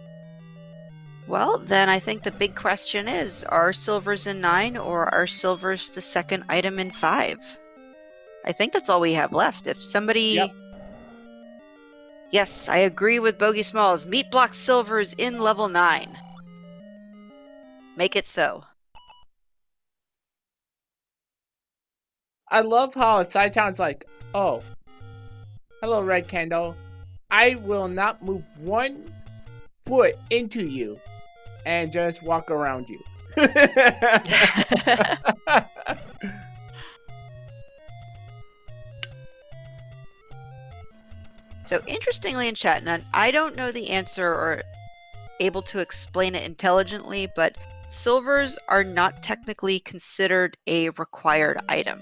Well, then I think the big question is, are silvers in 9 or are silvers the second item in 5? I think that's all we have left. If somebody... Yep. Yes, I agree with Bogey Smalls. Meat block silvers in level 9. Make it so. I love how Sidetown's like, oh, hello, Red Candle. I will not move 1 foot into you and just walk around you. So interestingly in chat, and I don't know the answer or able to explain it intelligently, but silvers are not technically considered a required item.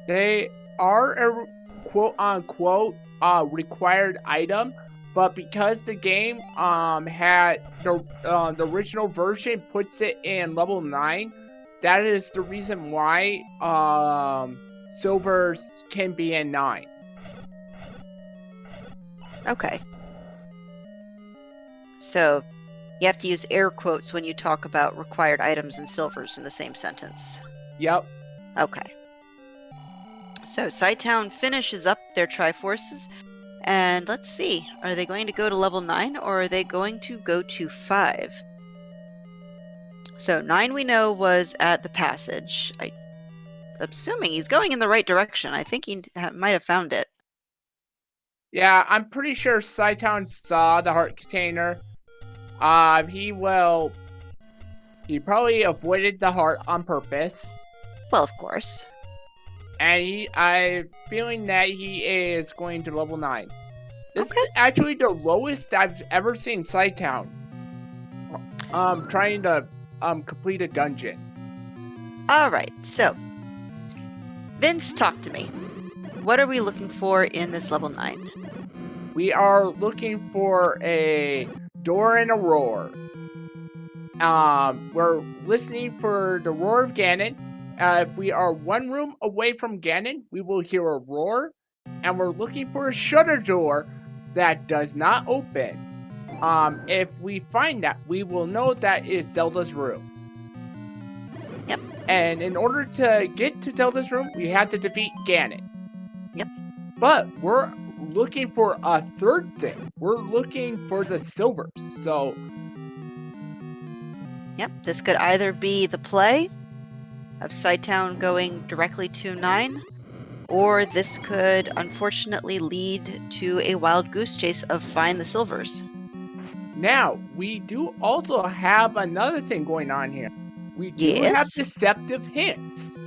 They are a quote-unquote required item, but because the game had the original version puts it in level 9, that is the reason why silvers can be in 9. Okay. So you have to use air quotes when you talk about required items and silvers in the same sentence. Yep. Okay. So Sidetown finishes up their Triforces, and let's see, are they going to go to level 9 or are they going to go to 5? So 9 we know was at the passage. I'm assuming he's going in the right direction. I think he might have found it. Yeah, I'm pretty sure Scytown saw the heart container. He probably avoided the heart on purpose. Well, of course. And I'm feeling that he is going to level 9. This Okay. is actually the lowest I've ever seen Scytown. Trying to complete a dungeon. Alright, so Vince, talk to me. What are we looking for in this level 9? We are looking for a door and a roar. We're listening for the roar of Ganon. If we are one room away from Ganon, we will hear a roar. And we're looking for a shutter door that does not open. If we find that, we will know that is Zelda's room. Yep. And in order to get to Zelda's room, we have to defeat Ganon. Yep. But we're looking for a third thing. We're looking for the silvers. So, Yep, this could either be the play of Scytown going directly to 9, or this could unfortunately lead to a wild goose chase of find the silvers. now, we do also have another thing going on here. We do have Yes? deceptive hints.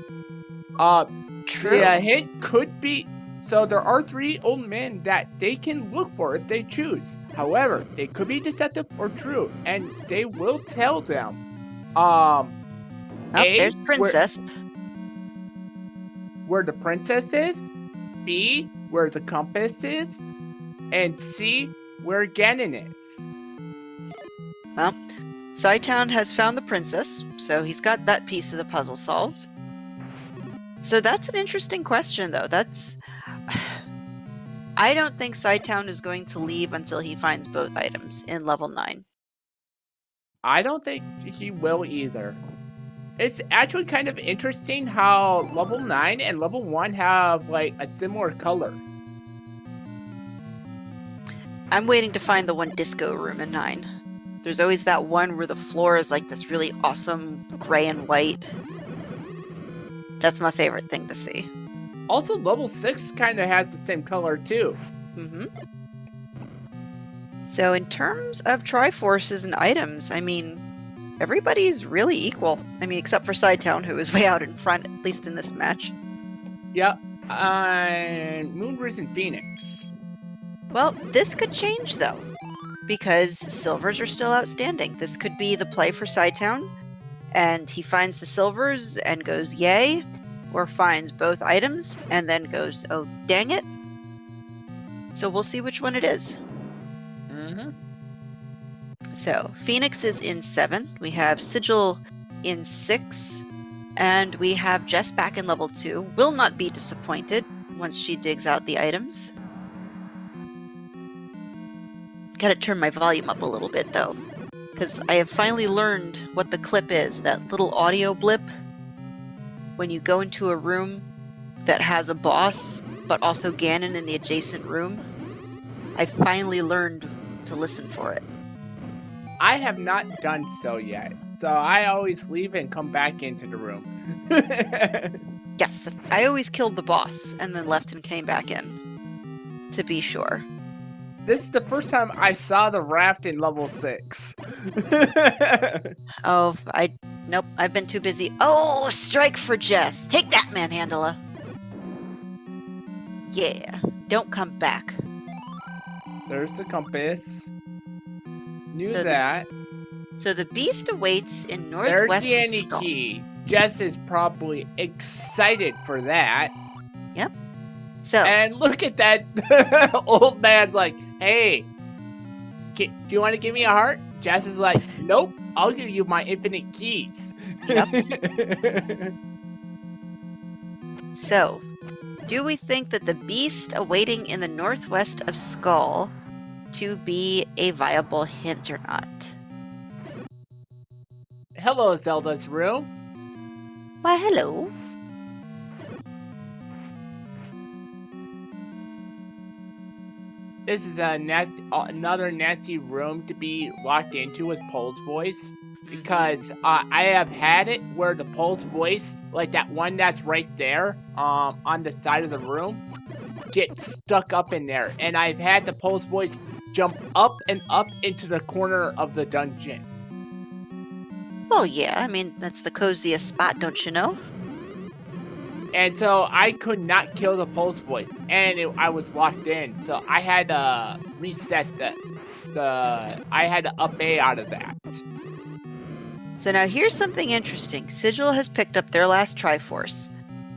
True. The hint could be... So there are 3 old men that they can look for if they choose. However, it could be deceptive or true, and they will tell them. Oh, A, there's Princess. where the princess is. B, where the compass is. And C, where Ganon is. Well, Scytown has found the princess, so he's got that piece of the puzzle solved. So that's an interesting question, though. I don't think Scytown is going to leave until he finds both items in level 9. I don't think he will either. It's actually kind of interesting how level 9 and level 1 have like a similar color. I'm waiting to find the one disco room in 9. There's always that one where the floor is like this really awesome gray and white. That's my favorite thing to see. Also, level 6 kind of has the same color too. So in terms of Triforces and items, I mean, everybody's really equal. I mean, except for Scytown, who is way out in front, at least in this match. Yep, and Moonrisen Phoenix. Well, this could change, though, because silvers are still outstanding. This could be the play for Scytown, and he finds the silvers and goes, yay, or finds both items and then goes, oh, dang it. So we'll see which one it is. So, Phoenix is in 7, we have Sigil in 6, and we have Jess back in level 2. Will not be disappointed once she digs out the items. Gotta turn my volume up a little bit, though, because I have finally learned what the clip is, that little audio blip when you go into a room that has a boss, but also Ganon in the adjacent room. I finally learned to listen for it. I have not done so yet, so I always leave and come back into the room. Yes, I always killed the boss and then left and came back in, to be sure. This is the first time I saw the raft in level 6. Oh, nope, I've been too busy. Oh, strike for Jess. Take that, Manhandla. Yeah, don't come back. There's the compass. Knew So that. So the beast awaits in There's northwest the of any Skull. key. Jess is probably excited for that. Yep. So, And look at that old man's like, hey, do you want to give me a heart? Jess is like, nope, I'll give you my infinite keys. Yep. So, do we think that the beast awaiting in the northwest of Skull to be a viable hint or not? Hello, Zelda's room. Why, hello. This is a another nasty room to be locked into with Pole's voice. because I have had it where the pulse voice, like that one that's right there, on the side of the room, gets stuck up in there, and I've had the pulse voice jump up and up into the corner of the dungeon. Well, yeah, I mean, that's the coziest spot, don't you know? And so I could not kill the pulse voice, and I was locked in, so I had to reset I had to up A out of that. So now here's something interesting. Sigil has picked up their last Triforce,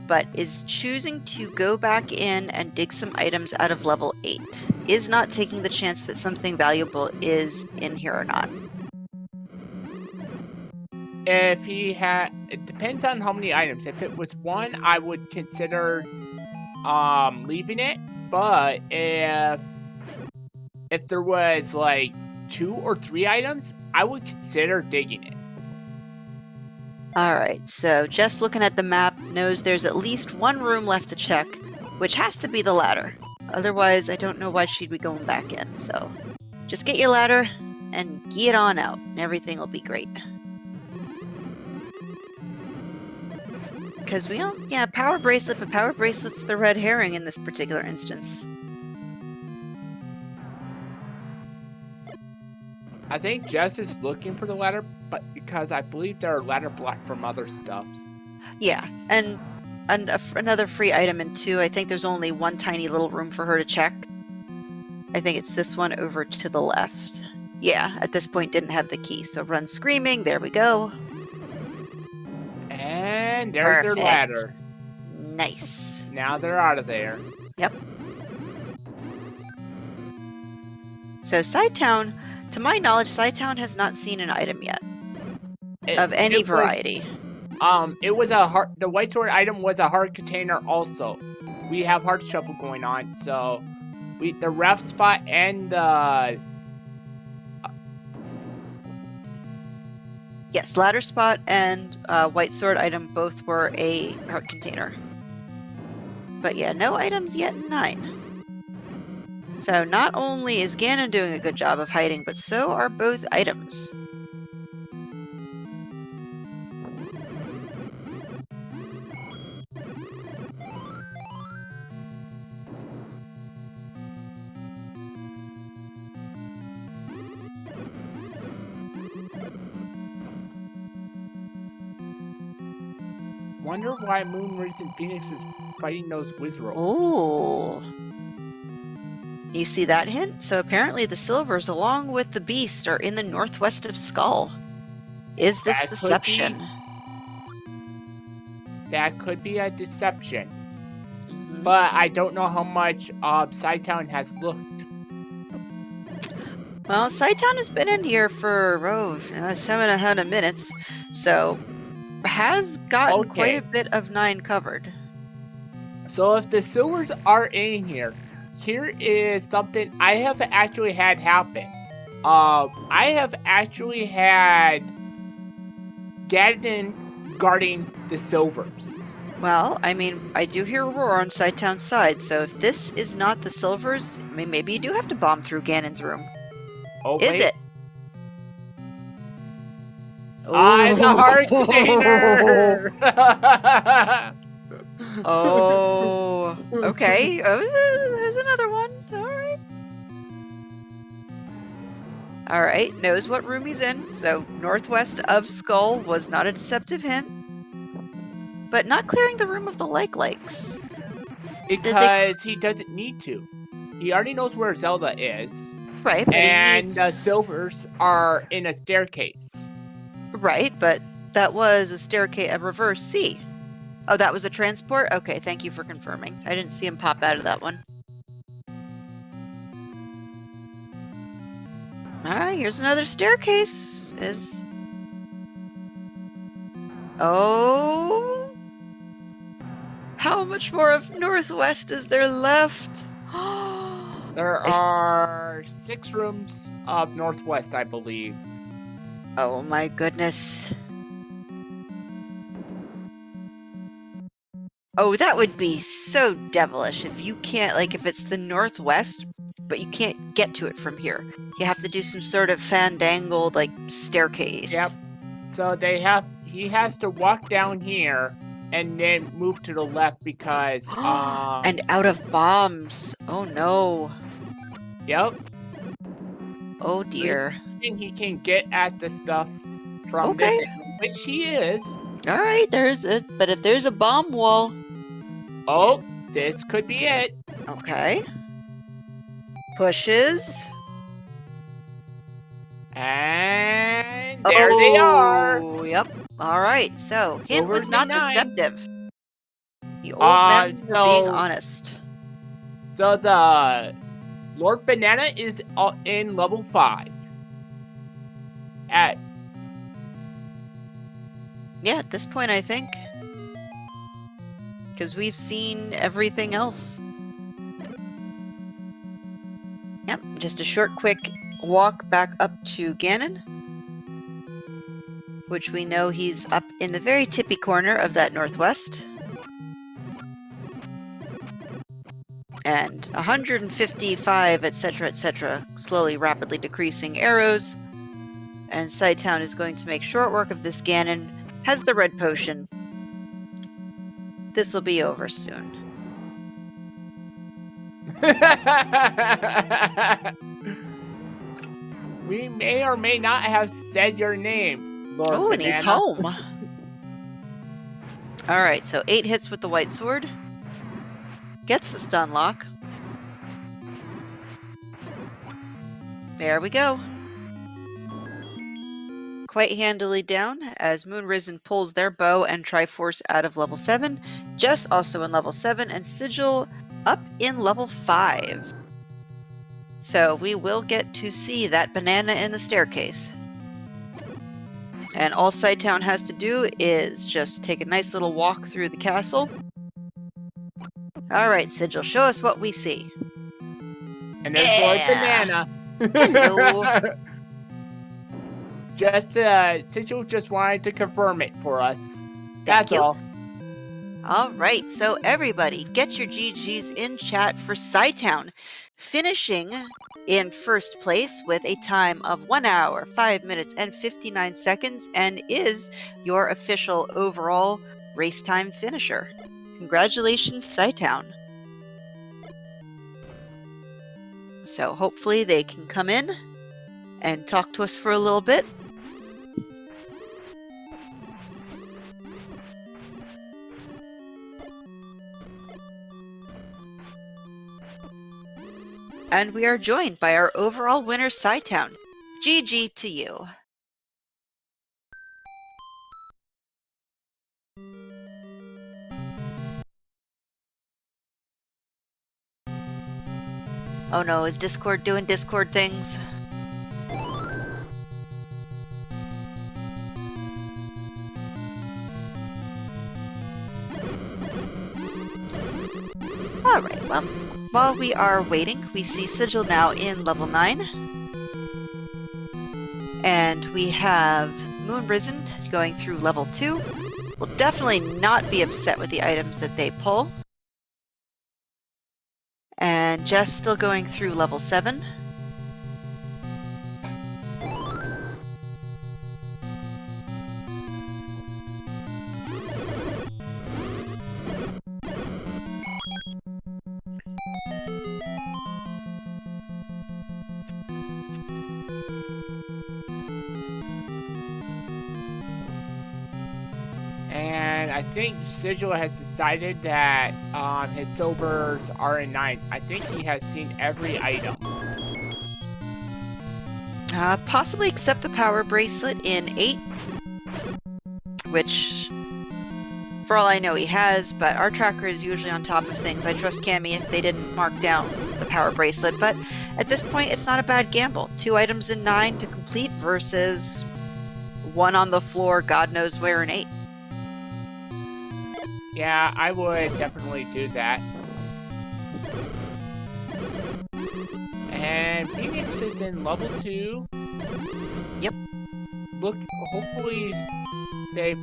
but is choosing to go back in and dig some items out of level 8. Is not taking the chance that something valuable is in here or not. If he had, it depends on how many items. If it was one, I would consider leaving it. But if there was like 2 or 3 items, I would consider digging it. Alright, so just looking at the map knows there's at least one room left to check, which has to be the ladder. Otherwise, I don't know why she'd be going back in, so just get your ladder and get on out, and everything will be great. Because we don't, yeah, power bracelet, but power bracelet's the red herring in this particular instance. I think Jess is looking for the ladder, but because I believe there are ladder blocks from other stuff. Yeah, and another free item in 2. I think there's only one tiny little room for her to check. I think it's this one over to the left. Yeah, at this point didn't have the key, so run screaming. There we go. And there's their ladder. Nice. Now they're out of there. Yep. So Sidetown, to my knowledge, Sidetown has not seen an item yet. Of any variety. It was a heart. The white sword item was a heart container also. We have heart shuffle going on, so the ref spot and yes, ladder spot and white sword item both were a heart container. But yeah, no items yet in 9. So not only is Ganon doing a good job of hiding, but so are both items. Wonder why Moonrays and Phoenix is fighting those Wizards. Ooh. You see that hint? So apparently the Silvers, along with the Beast, are in the northwest of Skull. Is this deception? That could be a deception. But I don't know how much Sidetown has looked. Well, Sidetown has been in here for 700 minutes, so has gotten quite a bit of 9 covered. So if the Silvers are in here, here is something I have actually had happen. I have actually had Ganon guarding the Silvers. Well, I mean, I do hear a roar on Sidetown's side, so if this is not the Silvers, I mean, maybe you do have to bomb through Ganon's room. Oh, is it? I'm the heart container! Oh, okay. Oh, there's another one. Alright. Alright, knows what room he's in. So, northwest of Skull was not a deceptive hint. But not clearing the room of the Lakes. Because he doesn't need to. He already knows where Zelda is. Right, but and the Silvers are in a staircase. Right, but that was a staircase, a reverse C. Oh, that was a transport? Okay, thank you for confirming. I didn't see him pop out of that one. Alright, here's another staircase. Oh! How much more of Northwest is there left? There are 6 rooms of Northwest, I believe. Oh my goodness. Oh, that would be so devilish if you can't, like, if it's the Northwest, but you can't get to it from here. You have to do some sort of fandangled, like, staircase. Yep. So he has to walk down here and then move to the left because And out of bombs. Oh no. yep. Oh So he's dear. hoping he can get at the stuff from this Okay. angle, which he is. Alright, but if there's a bomb wall. Oh, this could be it. Okay. Pushes. And there they are. Oh, yep. Alright, so hint Over was the not 9. deceptive. The old men were being honest. So the Lord Banana is in level 5. Yeah, at this point, I think. Because we've seen everything else. Yep, just a short, quick walk back up to Ganon. Which we know he's up in the very tippy corner of that northwest. And 155, etc., slowly, rapidly decreasing arrows. And Town is going to make short work of this Ganon. Has the red potion. This'll be over soon. We may or may not have said your name, Lord Oh, Banana. and he's home. Alright, so 8 hits with the white sword. Gets the stun lock. There we go. Quite handily down as Moonrisen pulls their bow and Triforce out of level 7. Jess also in level 7 and Sigil up in level 5. So we will get to see that banana in the staircase. And all Town has to do is just take a nice little walk through the castle. Alright, Sigil, show us what we see. And there's Lord Banana. Hello. Sigil just wanted to confirm it for us. Thank That's you. all. Alright, so everybody, get your GGs in chat for Town, finishing in first place with a time of 1 hour, 5 minutes, and 59 seconds, and is your official overall race time finisher. Congratulations, Town. So hopefully they can come in and talk to us for a little bit. And we are joined by our overall winner, Town. GG to you. Oh no, is Discord doing Discord things? Alright, well, while we are waiting, we see Sigil now in level 9. And we have Moonrisen going through level 2. Will definitely not be upset with the items that they pull. And Jess still going through level 7. And I think Sigil has decided that his silvers are in 9. I think he has seen every item. Possibly except the power bracelet in 8. Which, for all I know, he has, but our tracker is usually on top of things. I trust Cammy if they didn't mark down the power bracelet, but at this point, it's not a bad gamble. 2 items in 9 to complete versus 1 on the floor, God knows where in 8. Yeah, I would definitely do that. And Phoenix is in level 2. Yep. Look, hopefully they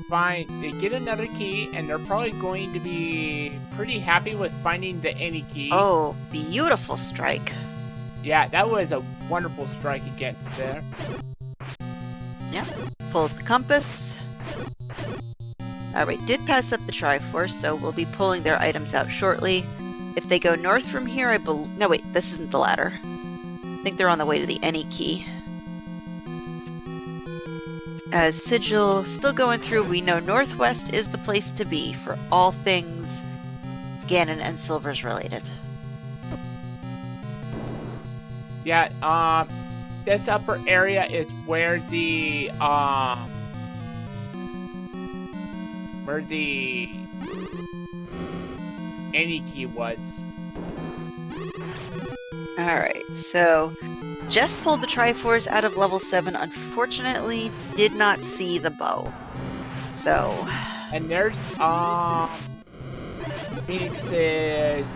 get another key, and they're probably going to be pretty happy with finding the any key. Oh, beautiful strike. Yeah, that was a wonderful strike against there. Yeah. pulls the compass. Alright, did pass up the Triforce, so we'll be pulling their items out shortly. If they go north from here, I believe... No, wait, this isn't the ladder. I think they're on the way to the Any key. As Sigil still going through, we know northwest is the place to be for all things Ganon and Silvers related. Yeah, this upper area is where the Any key was. Alright, so Jess pulled the Triforce out of level 7, unfortunately did not see the bow. So... And there's, Phoenix's,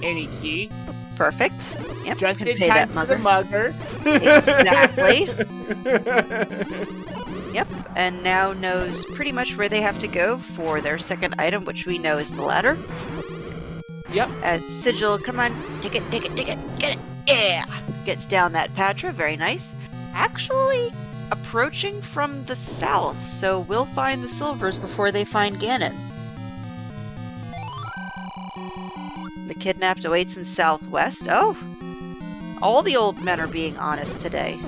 Any key. Perfect. Yep, Just can in pay time that for mugger. the mugger. Exactly. Yep, and now knows pretty much where they have to go for their second item, which we know is the ladder. Yep. As Sigil, come on, take it, get it, yeah! Gets down that Patra, very nice. Actually, approaching from the south, so we'll find the Silvers before they find Ganon. The kidnapped awaits in southwest. Oh! All the old men are being honest today.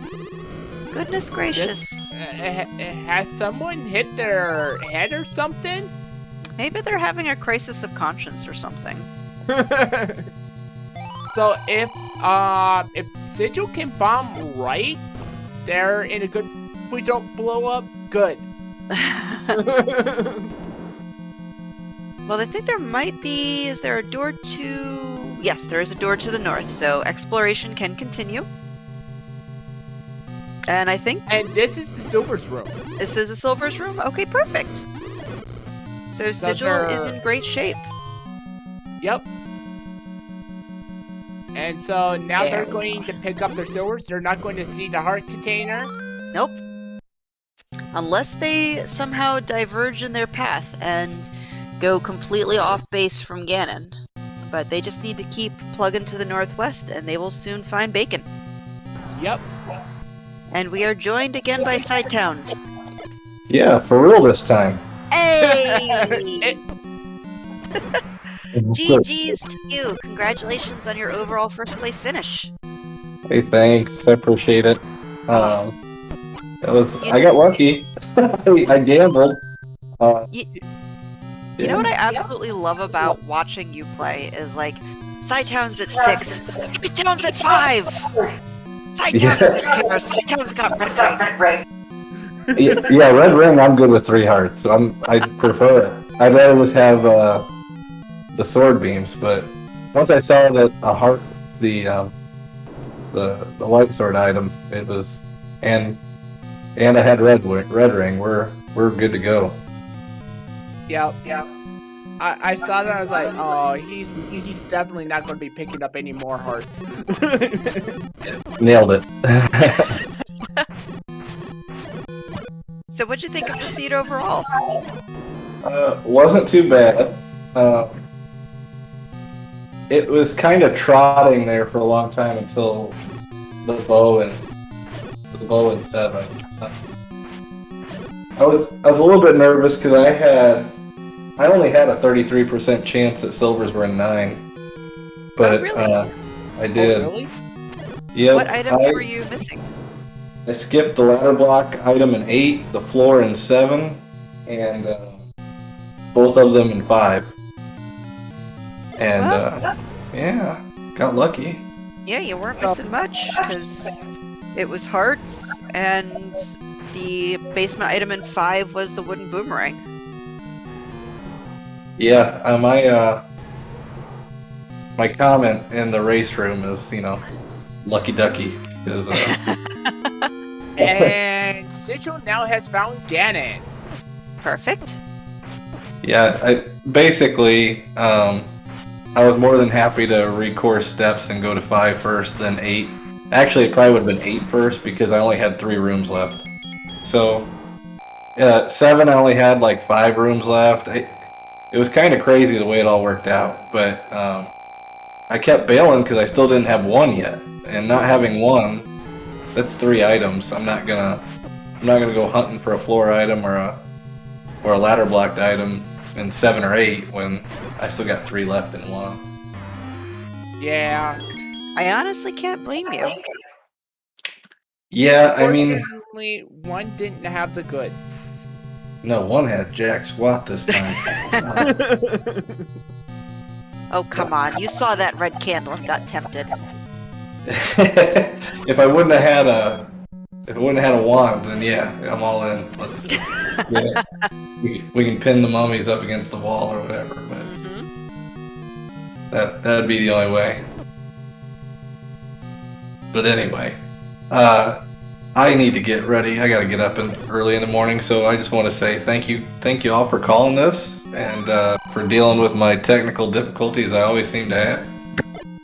Goodness gracious. Has someone hit their head or something? Maybe they're having a crisis of conscience or something. So if Sigil can bomb right, they're in a good... If we don't blow up, good. Well, I think there might be... Is there a door to... Yes, there is a door to the north, so exploration can continue. And I think... And this is the Silver's room. This is a Silver's room? Okay, perfect. So Sigil is in great shape. Yep. And so now they're going to pick up their Silvers. They're not going to see the heart container. Nope. Unless they somehow diverge in their path and go completely off base from Ganon. But they just need to keep plugging to the northwest and they will soon find bacon. Yep. And we are joined again by Sidetown. Yeah, for real this time. Hey! GG's to you. Congratulations on your overall first place finish. Hey, thanks. I appreciate it. I got lucky. I gambled. You know what I absolutely love about watching you play is like, Sidetown's at 6, Sidetown's at 5! Sidetown doesn't care, Sidetown's got red ring. Yeah, red ring, I'm good with 3 hearts. I prefer it. I'd rather just have the sword beams, but once I saw that a heart, the light sword item, it was, and I had red ring, we're good to go. Yep. I saw that, I was like, oh, he's definitely not going to be picking up any more hearts. Nailed it. So what'd you think of the seed overall? Wasn't too bad. It was kind of trotting there for a long time until the bow and 7. I was a little bit nervous because I only had a 33% chance that Silvers were in 9. But oh, really? I did. Oh, really? Yeah. What items were you missing? I skipped the ladder block item in 8, the floor in 7, and both of them in 5. And yeah, got lucky. Yeah, you weren't missing much because it was hearts, and the basement item in 5 was the wooden boomerang. Yeah, my comment in the race room is, lucky ducky. Is, And Sigil now has found Ganon. Perfect. Yeah, I was more than happy to recourse steps and go to 5 first, then 8. Actually, it probably would have been 8 first because I only had 3 rooms left. So, 7, I only had like 5 rooms left. It was kind of crazy the way it all worked out, but I kept bailing because I still didn't have 1 yet. And not having 1, that's 3 items. I'm not gonna I'm not gonna go hunting for a floor item or a ladder blocked item in 7 or 8 when I still got 3 left in 1. Yeah. I honestly can't blame you. Yeah, I mean, Unfortunately, one didn't have the goods. no, 1 had jack squat this time. Oh, come on. You saw that red candle and got tempted. If I wouldn't have had a wand, then yeah, I'm all in. Yeah. We can pin the mummies up against the wall or whatever, but that'd be the only way. But anyway, I need to get ready. I gotta get up early in the morning, so I just want to say thank you all for calling this and for dealing with my technical difficulties I always seem to have.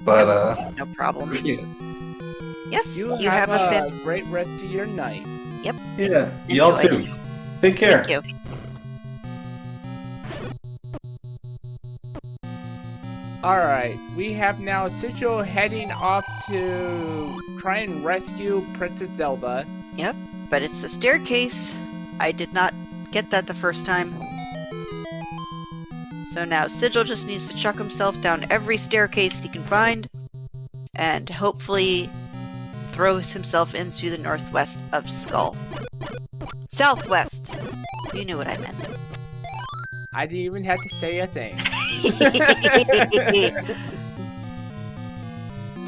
But no problem. appreciate it. Yes, You have a great rest of your night. Yep. Yeah, y'all Enjoy. too. Take care. Thank you. Alright, we have now Sigil heading off to try and rescue Princess Zelda. Yep, but it's a staircase. I did not get that the first time. So now Sigil just needs to chuck himself down every staircase he can find and hopefully throws himself into the northwest of Skull. Southwest! You knew what I meant. I didn't even have to say a thing.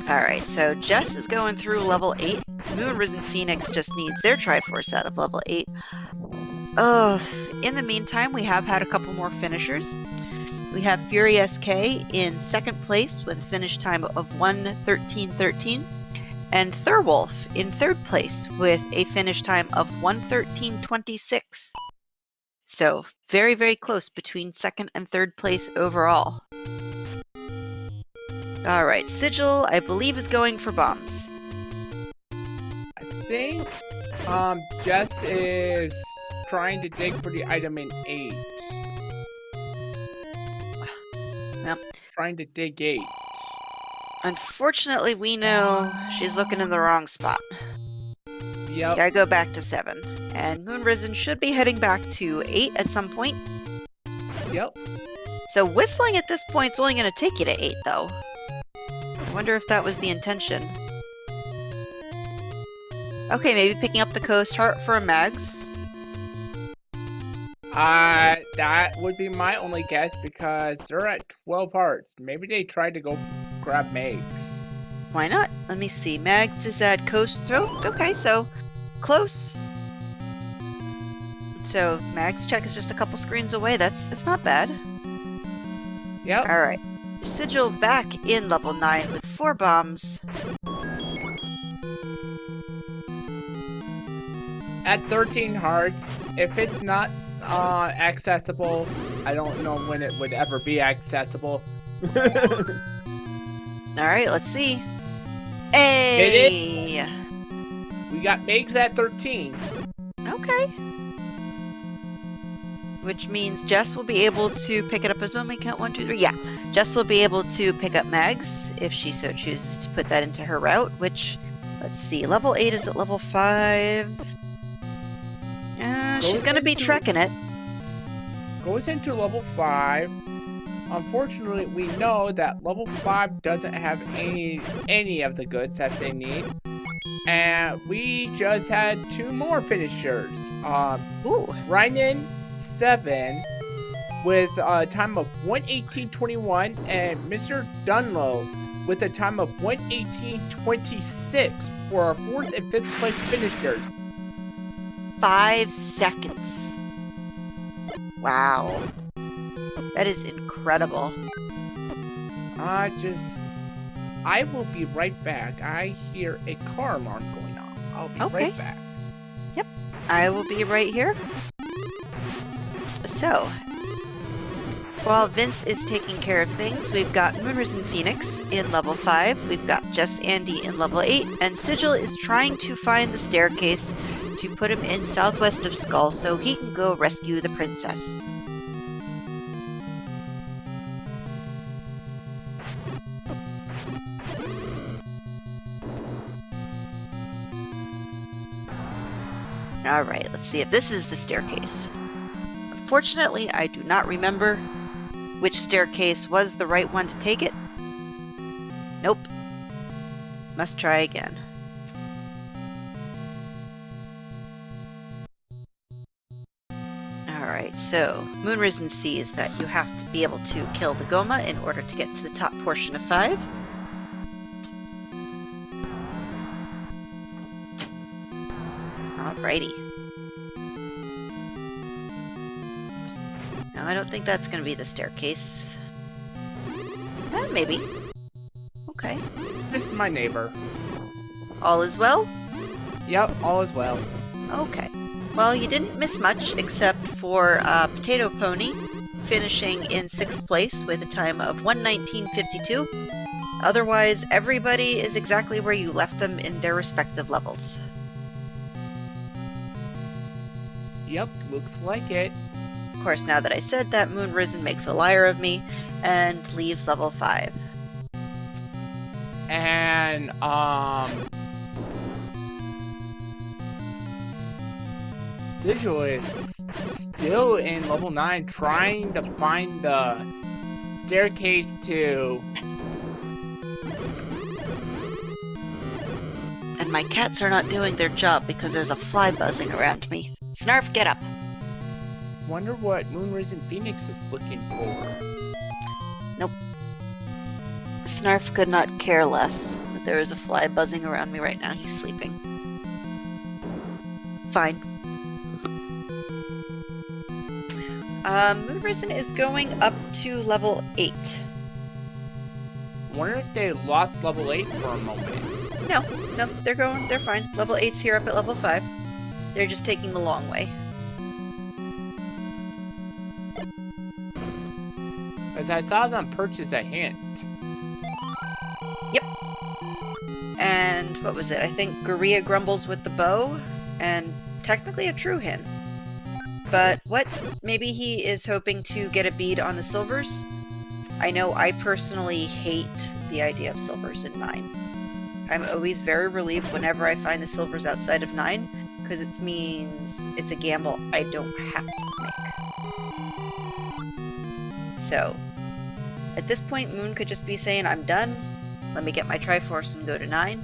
Alright, so Jess is going through level 8. Moon Risen Phoenix just needs their Triforce out of level 8. In the meantime, we have had a couple more finishers. We have Fury SK in 2nd place with a finish time of 1:13:13. And Thurwolf in 3rd place with a finish time of 1:13:26. So, very, very close between 2nd and 3rd place overall. Alright, Sigil, I believe, is going for bombs. I think Jess is trying to dig for the item in 8. Well, trying to dig 8. unfortunately, we know she's looking in the wrong spot. Yep. Gotta go back to 7. And Moon Risen should be heading back to 8 at some point. Yep. So whistling at this point is only going to take you to 8, though. I wonder if that was the intention. Okay, maybe picking up the Coast Heart for a Mags. That would be my only guess because they're at 12 hearts. Maybe they tried to go grab Megs. Why not? Let me see. Mags is at Coast Throat. Okay, so close. So Mags check is just a couple screens away. That's not bad. Yep. Alright. Sigil back in level 9 with 4 bombs. At 13 hearts, if it's not accessible, I don't know when it would ever be accessible. Alright, let's see. Hey! We got Megs at 13. Okay. Which means Jess will be able to pick it up as well. We count 1, 2, 3. Yeah. Jess will be able to pick up Mags if she so chooses to put that into her route, which, let's see, level 8 is at level 5. She's going to be trekking it. Goes into level 5. Unfortunately, we know that level 5 doesn't have any of the goods that they need. And we just had 2 more finishers. Ooh. Ryan 7 with a time of 1:18:21 and Mr. Dunlow with a time of 1:18:26 for our 4th and 5th place finishers. 5 seconds. Wow. That is incredible. I will be right back. I hear a car alarm going off. I'll be right back. Yep. I will be right here. So, while Vince is taking care of things, we've got Moon Risen Phoenix in level 5, we've got Jess Andy in level 8, and Sigil is trying to find the staircase to put him in southwest of Skull so he can go rescue the princess. Alright, let's see if this is the staircase. Unfortunately, I do not remember which staircase was the right one to take it. Nope. Must try again. Alright, so Moonrisen sees that you have to be able to kill the Goma in order to get to the top portion of 5. Alrighty. No, I don't think that's going to be the staircase. Maybe. Okay. This is my neighbor. All is well? Yep, all is well. Okay. Well, you didn't miss much, except for Potato Pony finishing in 6th place with a time of 1:19:52. Otherwise, everybody is exactly where you left them in their respective levels. Yep, looks like it. Of course, now that I said that, Moonrisen makes a liar of me and leaves level 5. And, Sigil is still in level 9 trying to find the staircase to... And my cats are not doing their job because there's a fly buzzing around me. Snarf, get up! Wonder what Moonrisen Phoenix is looking for. Nope. Snarf could not care less that there is a fly buzzing around me right now. He's sleeping. Fine. Moonrisen is going up to level 8. Wonder if they lost level 8 for a moment. No, they're fine. Level 8's here up at level 5. They're just taking the long way. As I saw them purchase a hint. Yep. And what was it? I think Guria grumbles with the bow, and technically a true hint. But what? Maybe he is hoping to get a bead on the silvers? I know I personally hate the idea of silvers in 9. I'm always very relieved whenever I find the silvers outside of 9, because it means it's a gamble I don't have to make. So, at this point, Moon could just be saying, I'm done, let me get my Triforce and go to 9.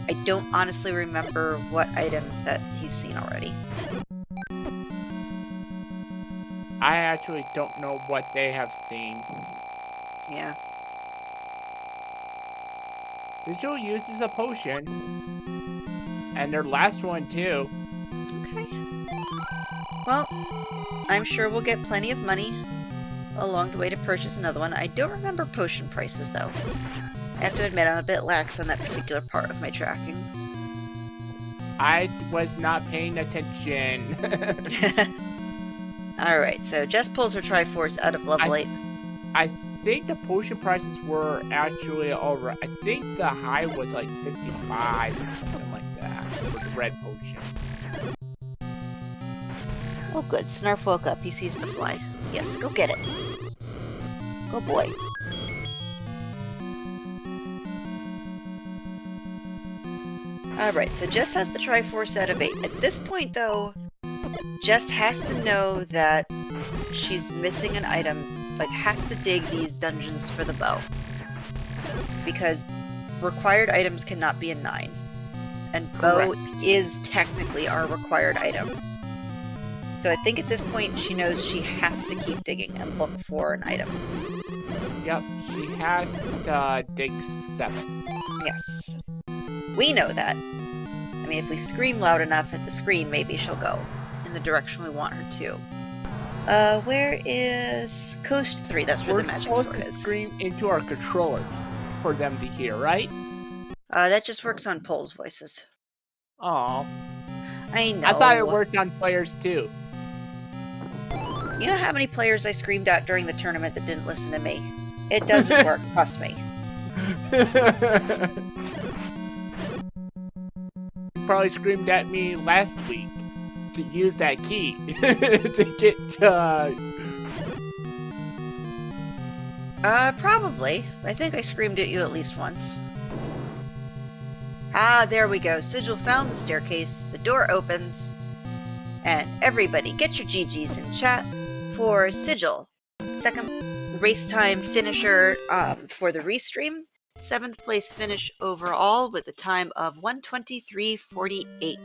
I don't honestly remember what items that he's seen already. I actually don't know what they have seen. Yeah. Sigil uses a potion. And their last one too. Okay. Well, I'm sure we'll get plenty of money along the way to purchase another one. I don't remember potion prices though. I have to admit I'm a bit lax on that particular part of my tracking. I was not paying attention. Alright, so Jess pulls her Triforce out of level 8. I think the potion prices were actually alright. I think the high was like 55 or something like that for the red potion. Oh good, Snarf woke up. He sees the fly. Yes, go get it. Go boy. Alright, so Jess has the Triforce out of 8. At this point though, Jess has to know that she's missing an item, like has to dig these dungeons for the bow. Because required items cannot be in 9. And bow is technically our required item. So I think at this point she knows she has to keep digging and look for an item. Yep, she has to dig 7. Yes. We know that. I mean, if we scream loud enough at the screen, maybe she'll go in the direction we want her to. Where is Coast 3? That's where the magic sword to is. Scream into our controllers for them to hear, right? That just works on Pole's voices. Oh, I know. I thought it worked on players too. You know how many players I screamed at during the tournament that didn't listen to me? It doesn't work, trust me. You probably screamed at me last week to use that key to get Probably. I think I screamed at you at least once. Ah, there we go. Sigil found the staircase. The door opens. And everybody, get your GGs in chat for Sigil. Second race time finisher for the restream. 7th place finish overall with a time of 1:23:48.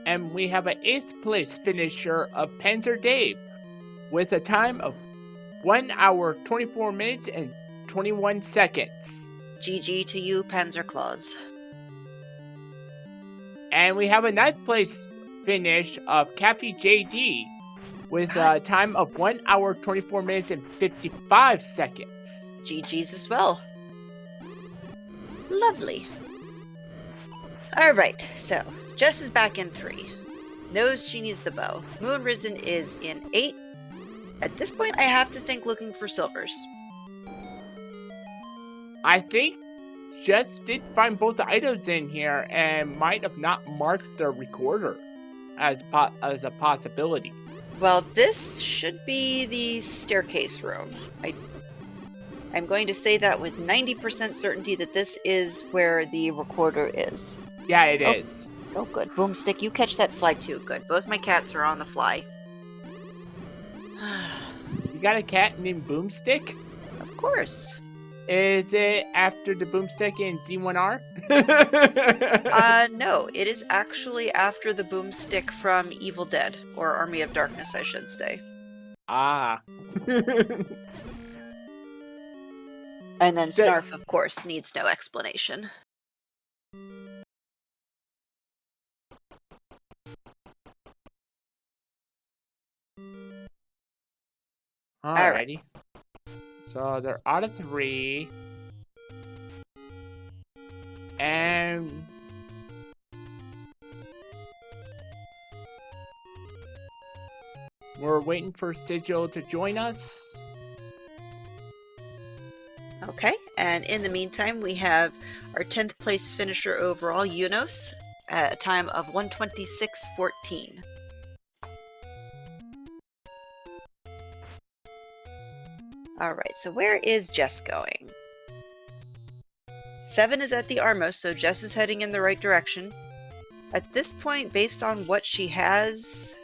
And we have an 8th place finisher of Panzer Dave with a time of 1 hour, 24 minutes, and 21 seconds. GG to you, Panzer Claus. And we have a 9th place finish of Cappy JD with a time of 1 hour, 24 minutes, and 55 seconds. GG's as well. Lovely. Alright, so Jess is back in 3. Knows she needs the bow. Moon Risen is in 8. At this point, I have to think looking for silvers. I think Jess did find both the items in here and might have not marked the recorder as a possibility. Well, this should be the staircase room. I'm going to say that with 90% certainty that this is where the recorder is. Yeah, it is. Oh, good. Boomstick, you catch that fly too. Good. Both my cats are on the fly. You got a cat named Boomstick? Of course. Is it after the Boomstick in Z1R? No. It is actually after the Boomstick from Evil Dead. Or Army of Darkness, I should say. Ah. And then Snarf, of course, needs no explanation. Alrighty. So they're out of 3. And we're waiting for Sigil to join us. Okay, and in the meantime, we have our 10th place finisher overall, Yunos, at a time of 1:26:14. Alright, so where is Jess going? 7 is at the Armos, so Jess is heading in the right direction. At this point, based on what she has,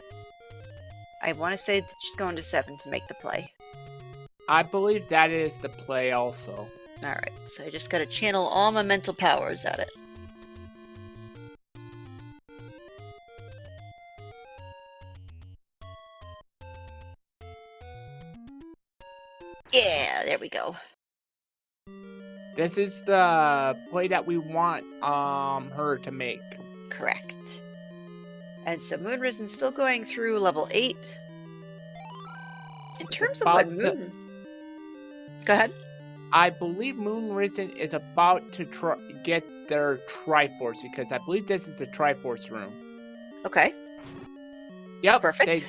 I want to say that she's going to 7 to make the play. I believe that is the play also. Alright, so I just gotta channel all my mental powers at it. Yeah, there we go. This is the play that we want her to make. Correct. And so Moon Risen's still going through level 8. In terms of what Moon... Go ahead. I believe Moon Risen is about to get their Triforce, because I believe this is the Triforce room. Okay. Yep. Perfect.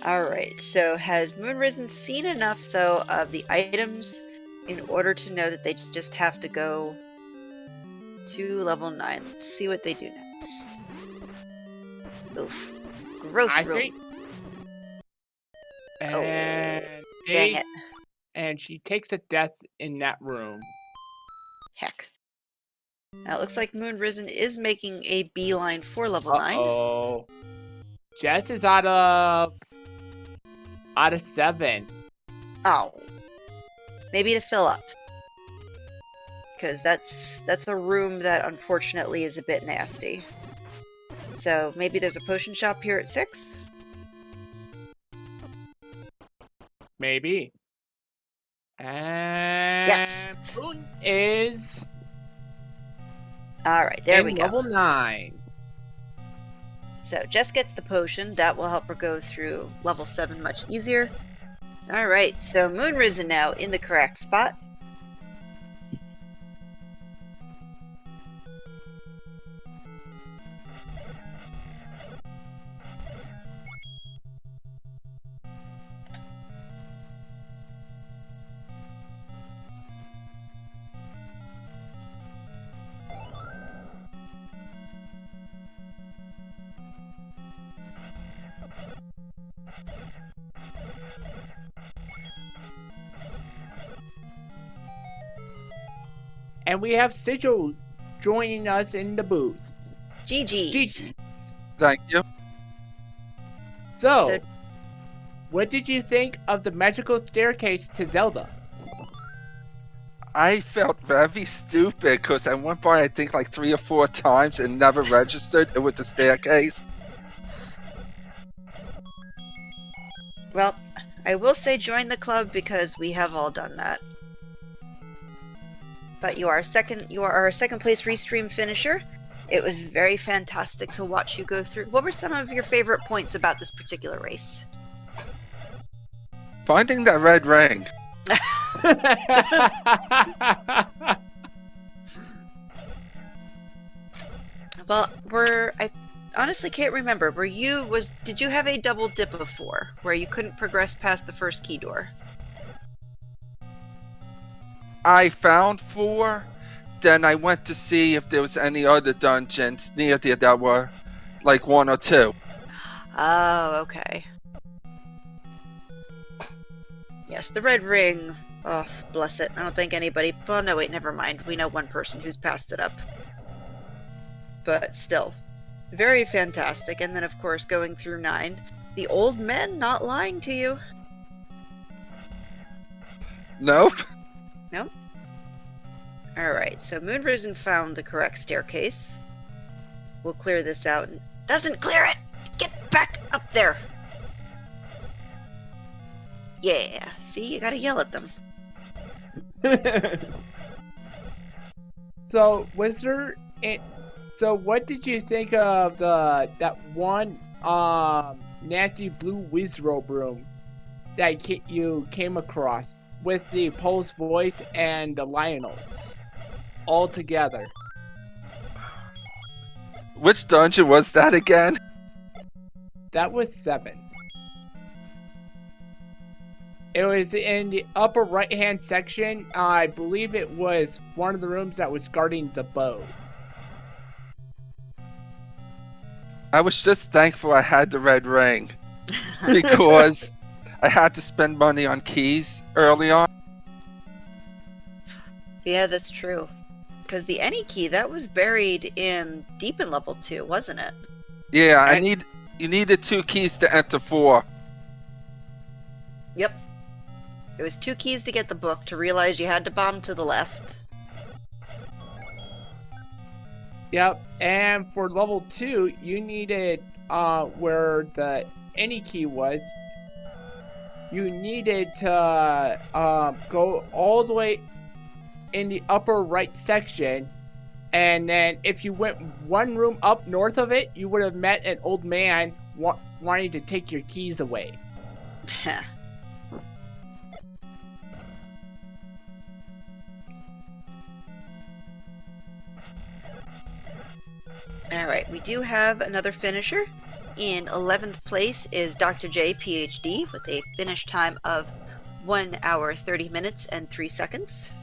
Alright, so has Moon Risen seen enough, though, of the items in order to know that they just have to go to level 9? Let's see what they do next. Oof. Gross room. Think... And dang it. And she takes a death in that room. Heck. Now it looks like Moon Risen is making a beeline for level 9. Oh, Jess is out of 7. Oh. Maybe to fill up. Because that's a room that unfortunately is a bit nasty. So maybe there's a potion shop here at 6? Maybe. And yes. Moon is alright, there we go. Level 9. So Jess gets the potion. That will help her go through level 7 much easier. Alright, so Moon Risen now in the correct spot. And we have Sigil joining us in the booth. GG's. Thank you. So, So- what did you think of the magical staircase to Zelda? I felt very stupid because I went by, I think, like 3 or 4 times and never registered it was a staircase. Well, I will say join the club because we have all done that. But you are our second place restream finisher. It was very fantastic to watch you go through. What were some of your favorite points about this particular race? Finding that red ring. Well, I honestly can't remember. Did you have a double dip before where you couldn't progress past the first key door? I found 4, then I went to see if there was any other dungeons near there that were like 1 or 2. Oh, okay. Yes, the red ring. Oh, bless it. I don't think anybody... Well, no, wait, never mind. We know one person who's passed it up. But still, very fantastic. And then, of course, going through 9. The old men not lying to you. Nope. Nope. Alright, so Moonrisen found the correct staircase. We'll clear this out. Doesn't clear it! Get back up there! Yeah, see, you gotta yell at them. So, so what did you think of that one nasty blue wizrobe room that you came across with the Pole's voice and the Lionels all together? Which dungeon was that again? That was 7. It was in the upper right-hand section. I believe it was one of the rooms that was guarding the bow. I was just thankful I had the red ring because I had to spend money on keys early on. Yeah, that's true. Because the any key, that was buried deep in level 2, wasn't it? Yeah, you needed 2 keys to enter 4. Yep. It was 2 keys to get the book to realize you had to bomb to the left. Yep, and for level 2, you needed, where the any key was, you needed to go all the way in the upper right section, and then if you went one room up north of it, you would have met an old man wanting to take your keys away. Alright, we do have another finisher. In 11th place is Dr. J, PhD, with a finish time of 1 hour, 30 minutes, and 3 seconds.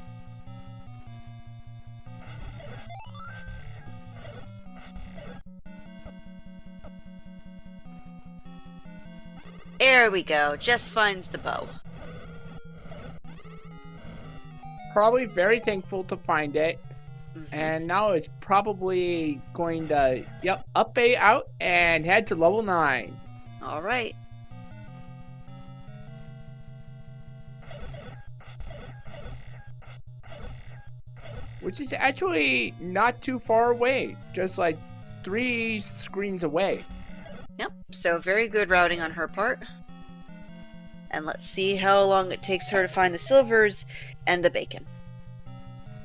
There we go, just finds the bow. Probably very thankful to find it. And now it's probably going to, up A out and head to level 9. Alright. Which is actually not too far away. Just like 3 screens away. Yep, so very good routing on her part. And let's see how long it takes her to find the silvers and the bacon.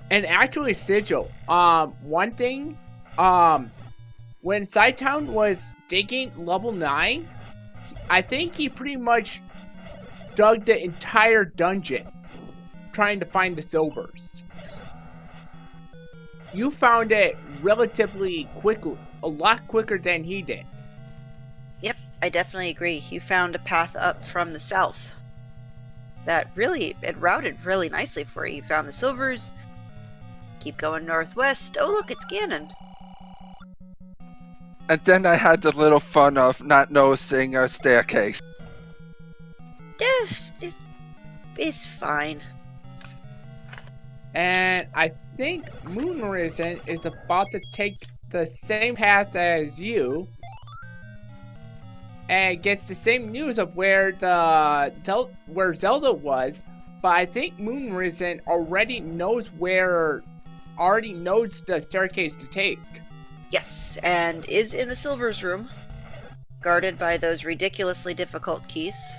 And actually, Sigil, one thing, when Sidetown was digging level 9, I think he pretty much dug the entire dungeon trying to find the silvers. You found it relatively quickly, a lot quicker than he did. Yep, I definitely agree. You found a path up from the south that it routed really nicely for you. You found the silvers. Keep going northwest. Oh, look, it's Ganon. And then I had the little fun of not noticing a staircase. Yes, it's fine. And I think Moonrisen is about to take the same path as you. And gets the same news of where Zelda was. But I think Moonrisen already knows the staircase to take. Yes, and is in the Silver's room, guarded by those ridiculously difficult keys.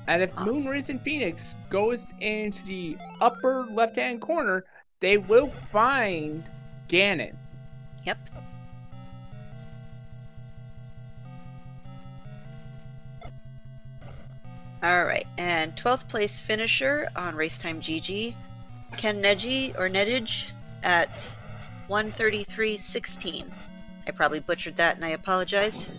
And if Moonrisen Phoenix goes into the upper left-hand corner, they will find Ganon. Yep. Alright, and 12th place finisher on Racetime GG, Ken Nedge at 1:33.16. I probably butchered that and I apologize.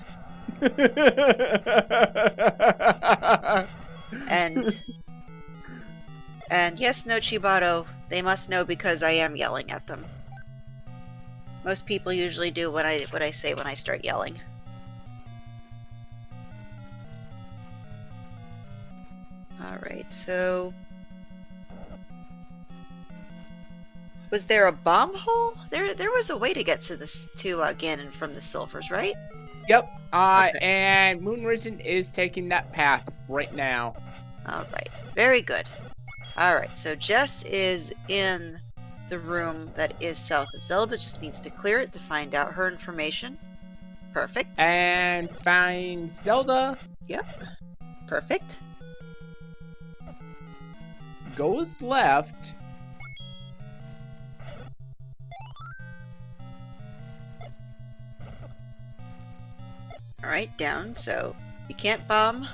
And yes, no Chibato, they must know because I am yelling at them. Most people usually do what I say when I start yelling. Alright, so... Was there a bomb hole? There was a way to get to Ganon from the Silvers, right? Yep. Okay. And Moonrisen is taking that path right now. Alright, very good. Alright, so Jess is in the room that is south of Zelda, just needs to clear it to find out her information. Perfect. And find Zelda. Yep. Perfect. Goes left. Alright, down, so you can't bomb.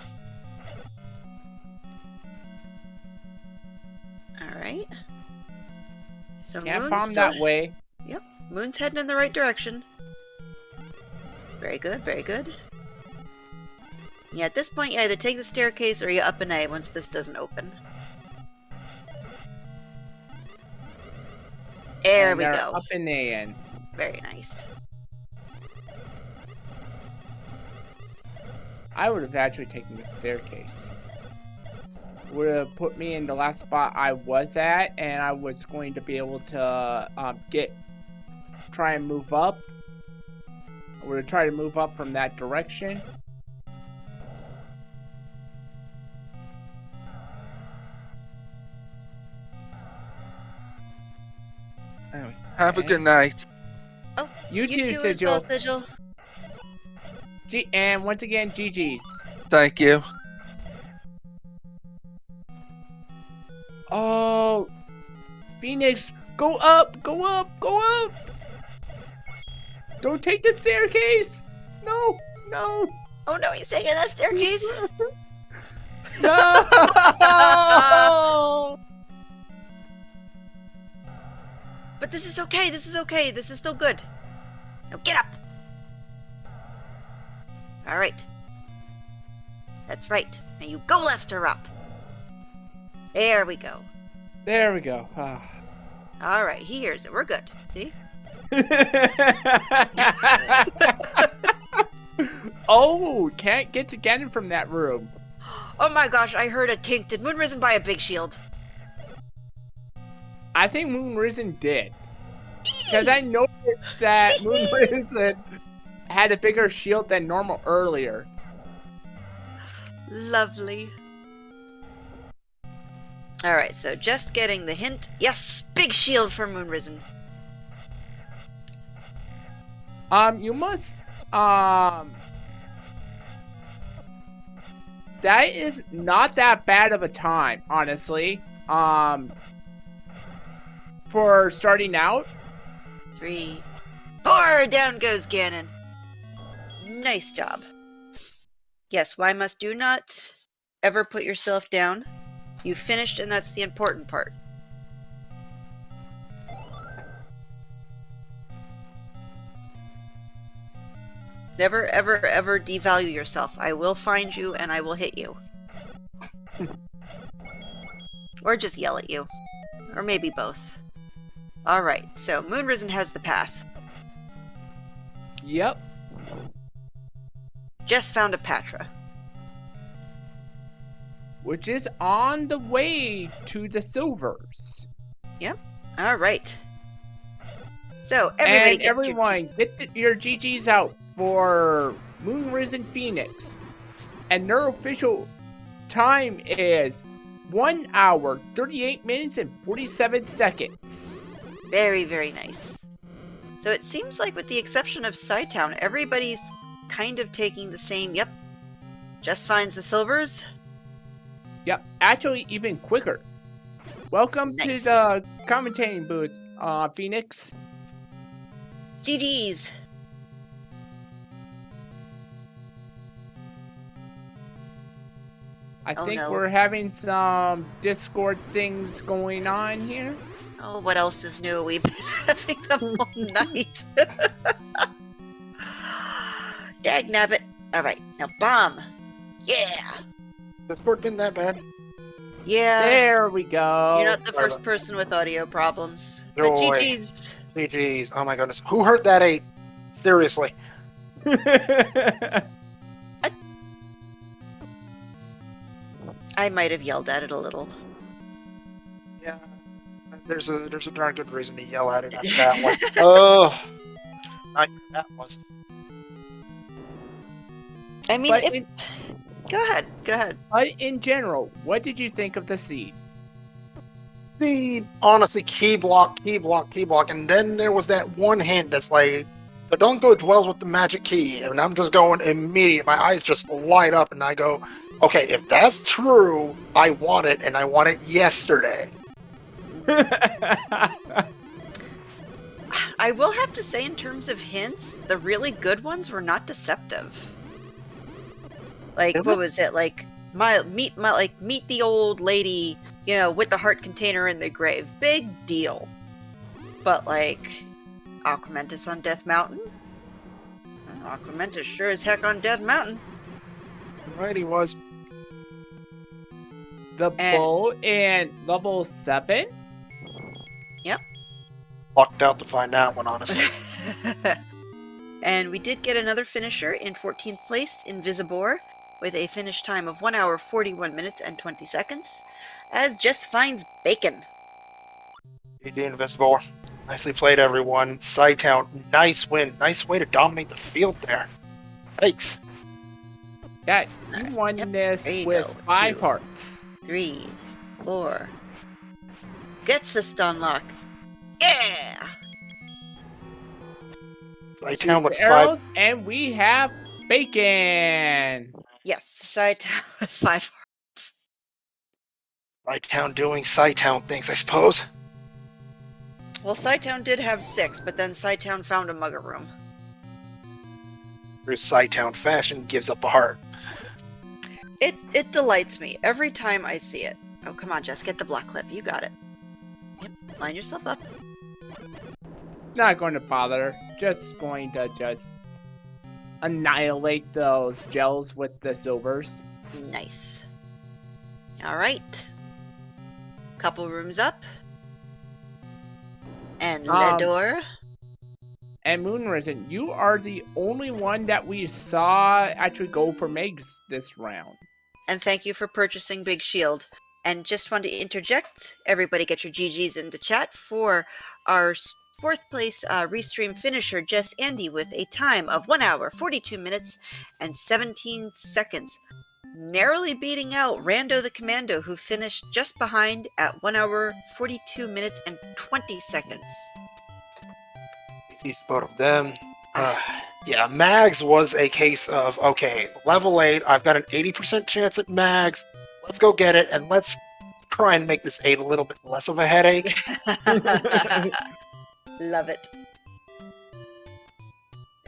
Alright. So Can't Moon's bomb still... that way. Yep, Moon's heading in the right direction. Very good, very good. Yeah, at this point, you either take the staircase or you up an A once this doesn't open. There And we they're go. Up and in. Very nice. I would have actually taken the staircase. Would have put me in the last spot I was at, and I was going to be able to try and move up. I would have tried to move up from that direction. Anyway, have a good night. Oh, You too, as well, Sigil. Sigil. And once again, GG's. Thank you. Oh, Phoenix, go up, go up, go up! Don't take the staircase! No, no, Oh no, he's taking that staircase! no! But this is okay, this is okay, this is still good. Now get up! Alright. That's right. Now you go left or up. There we go. There we go. Ah. Alright, he hears it. We're good. See? Oh, can't get to Ganon from that room. Oh my gosh, I heard a tink. Did Moonrisen buy a big shield? I think Moonrisen did. Because I noticed that Moonrisen had a bigger shield than normal earlier. Lovely. Alright, so just getting the hint. Yes! Big shield for Moonrisen. You must, that is not that bad of a time, honestly. For starting out. 3, 4, down goes Ganon. Nice job. Yes, why must do not ever put yourself down. You finished, and that's the important part. Never, ever, ever devalue yourself. I will find you, and I will hit you. Or just yell at you. Or maybe both. Alright, so Moonrisen has the path. Yep. Just found a Patra. which is on the way to the silvers. All right. So everybody And get everyone, get your GGs out for Moon Risen Phoenix. And their official time is 1 hour, 38 minutes, and 47 seconds. Very, very nice. So it seems like with the exception of Sci-Town, everybody's kind of taking the same, yep, just finds the silvers. Yep, actually even quicker. Welcome to Nice. the commentating booth, Phoenix. GG's. I Oh, think no. we're having some Discord things going on here. Oh, what else is new? We've been having them all night. Dag nabbit. All right, now bomb. Yeah. Discord been that bad? Yeah. There we go. You're not the Sorry first about- person with audio problems. But Joy. GG's. GG's. Oh my goodness. Who hurt that 8? Seriously. I might have yelled at it a little. Yeah. There's a darn good reason to yell at it after that one. Oh. That was. I mean, but, if... in, Go ahead. Go ahead. but in general, what did you think of the seed? Honestly, key block, and then there was that one hint that's like, the don't go dwells with the magic key, and I'm just going immediate. My eyes just light up, and I go, okay, if that's true, I want it, and I want it yesterday. I will have to say, in terms of hints, the really good ones were not deceptive. Like, what was it? Like, meet the old lady, you know, with the heart container in the grave. Big deal. But like, Aquamentus on Death Mountain? Aquamentus sure as heck on Death Mountain. Right, he was. The bow in level 7? Lucked out to find that one, honestly. And we did get another finisher in 14th place, Invisibor, with a finish time of 1 hour 41 minutes and 20 seconds, as Jess finds bacon. GG Invincible. Nicely played, everyone. Sci-Town, nice win. Nice way to dominate the field there. Thanks. Yeah, you won Yep, this there you with go. 5 2, hearts. 3, 4. Gets the stun lock. Yeah! Sci-Town with Use 5. arrows, and we have bacon. Yes, Sci-Town with 5 hearts. Sci-Town doing Sci-Town things, I suppose. Well, Sci-Town did have 6, but then Sci-Town found a mugger room. Through Sci-Town fashion, gives up a heart. It delights me every time I see it. Oh, come on, Jess, get the block clip. You got it. Yep, line yourself up. Not going to bother. Just going to annihilate those gels with the silvers. Nice. All right. Couple rooms up. And Ledor. And Moonrisen, you are the only one that we saw actually go for Megs this round. And thank you for purchasing Big Shield. And just want to interject, everybody get your GGs into chat for our 4th place restream finisher, Jess Andy, with a time of 1 hour, 42 minutes, and 17 seconds. Narrowly beating out Rando the Commando, who finished just behind at 1 hour, 42 minutes, and 20 seconds. He's both of them. Yeah, Mags was a case of, okay, level 8, I've got an 80% chance at Mags. Let's go get it, and let's try and make this 8 a little bit less of a headache. Love it.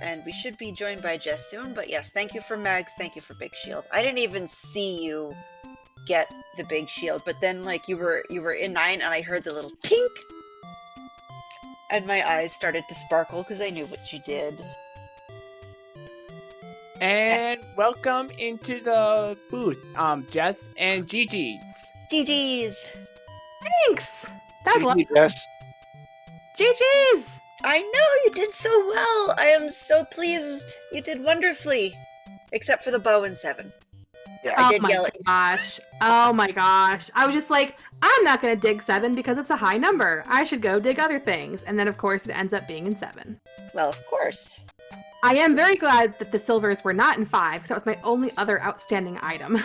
And we should be joined by Jess soon, but yes, thank you for Mags, thank you for Big Shield. I didn't even see you get the Big Shield, but then like you were in 9 and I heard the little tink, and my eyes started to sparkle because I knew what you did. And welcome into the booth, Jess and Gigi's. GG's! Thanks. That's GG, Jess. GG's. I know you did so well. I am so pleased. You did wonderfully, except for the bow in 7. Yeah, I Oh did my yell at gosh. Oh my gosh. I was just like, I'm not going to dig 7 because it's a high number. I should go dig other things. And then, of course, it ends up being in 7. Well, of course. I am very glad that the silvers were not in 5 because that was my only other outstanding item.